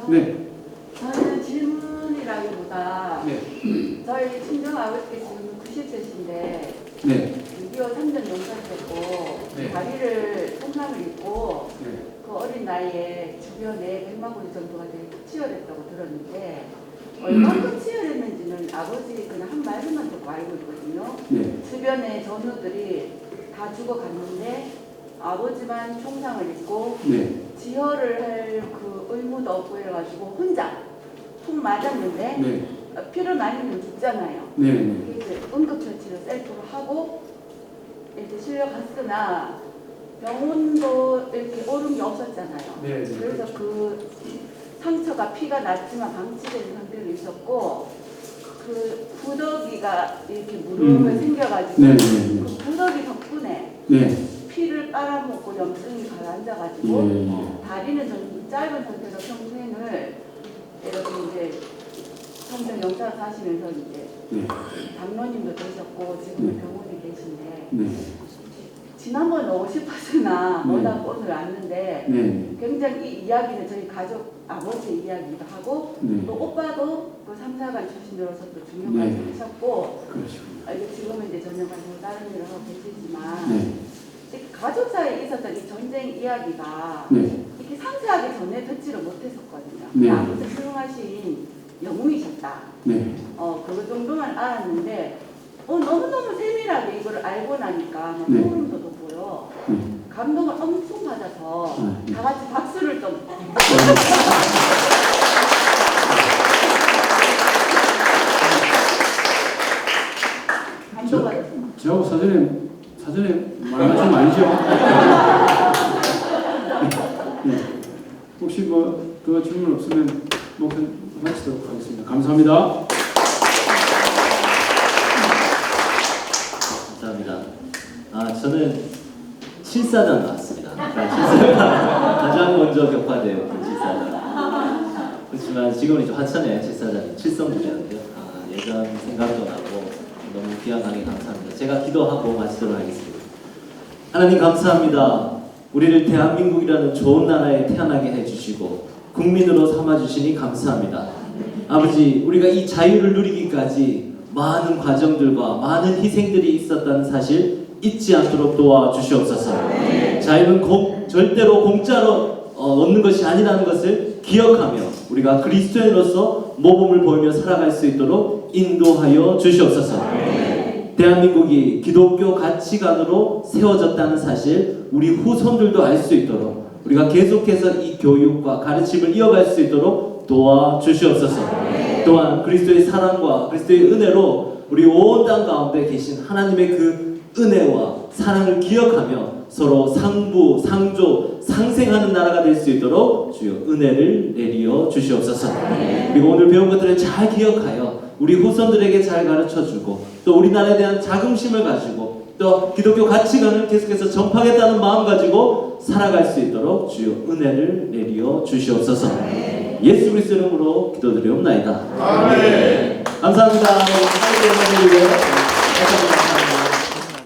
네. 저는 질문이라기보다 네. 저희 친정 아버지께서 지금 90세신데 네. 6.25 3전 용사셨고 네. 다리를 통남을 입고 네. 그 어린 나이에 주변에 100만 군 정도가 되게 치열했다고 들었는데 얼마큼 치열했는지는 아버지 그냥 한 말만 듣고 알고 있거든요. 네. 주변에 전우들이 다 죽어갔는데 아버지만 총상을 입고 네. 지혈을 할 그 의무도 없고 해가지고 혼자 푹 맞았는데 네. 피를 많이 흘리면 죽잖아요. 네. 네. 그래서 응급처치를 셀프로 하고 이렇게 실려갔으나 병원도 이렇게 오른 게 없었잖아요. 네, 그래서 그 상처가 피가 났지만 방치되는 상태로 있었고 그 구더기가 이렇게 무릎에 생겨가지고 네, 네, 네. 그 구더기 덕분에 네. 피를 빨아먹고 염증이 가라앉아가지고 예. 다리는 좀 짧은 상태로 평생을 이렇게 이제 삼성 영상 사시면서 이제 네. 장로님도 되셨고 지금 네. 병원에 계신데 네. 지난번 오고 싶었으나 네. 워낙 오늘 왔는데 네. 굉장히 이 이야기는 저희 가족 아버지 이야기도 하고 네. 또 오빠도 그 삼사관 출신으로서 또 중요한 네. 일을 하셨고 그러시군요. 이게 지금은 이제 전역하시고 다른 일을 하고 계시지만 네. 이 가족 사이에 있었던 이 전쟁 이야기가 네. 이렇게 상세하게 전해 듣지를 못했었거든요. 네. 아무튼 훌륭하신 영웅이셨다. 네. 그 정도만 알았는데 너무너무 세밀하게 이걸 알고 나니까 막 네. 소름 돋고요. 네. 감동을 엄청 받아서 네. 다 같이 박수를 좀 감동받았습니다. 저하고 사전에 말하신 거 아니죠? 네. 혹시 그 질문 없으면 마치도록 하겠습니다. 감사합니다. 감사합니다. 저는 7사단 나왔습니다. 가장 먼저 격파되었고 7사단. 그렇지만 지금은 이제 화천에 7사단이 칠성부대인데요. 예전 생각도 나고 너무 귀하게 감사합니다. 제가 기도하고 마치도록 하겠습니다. 하나님 감사합니다. 우리를 대한민국이라는 좋은 나라에 태어나게 해주시고 국민으로 삼아주시니 감사합니다. 아버지, 우리가 이 자유를 누리기까지 많은 과정들과 많은 희생들이 있었다는 사실 잊지 않도록 도와주시옵소서. 자유는 절대로 공짜로 얻는 것이 아니라는 것을 기억하며 우리가 그리스도인으로서 모범을 보이며 살아갈 수 있도록 인도하여 주시옵소서. 대한민국이 기독교 가치관으로 세워졌다는 사실 우리 후손들도 알 수 있도록 우리가 계속해서 이 교육과 가르침을 이어갈 수 있도록 도와주시옵소서. 또한 그리스도의 사랑과 그리스도의 은혜로 우리 온 땅 가운데 계신 하나님의 그 은혜와 사랑을 기억하며 서로 상부, 상조, 상생하는 나라가 될 수 있도록 주여 은혜를 내리어 주시옵소서. 그리고 오늘 배운 것들을 잘 기억하여 우리 후손들에게 잘 가르쳐주고 또 우리나라에 대한 자긍심을 가지고 또 기독교 가치관을 계속해서 전파하겠다는 마음 가지고 살아갈 수 있도록 주여 은혜를 내리어 주시옵소서. 예수 그리스도 이름으로 기도드리옵나이다. 아멘. 감사합니다.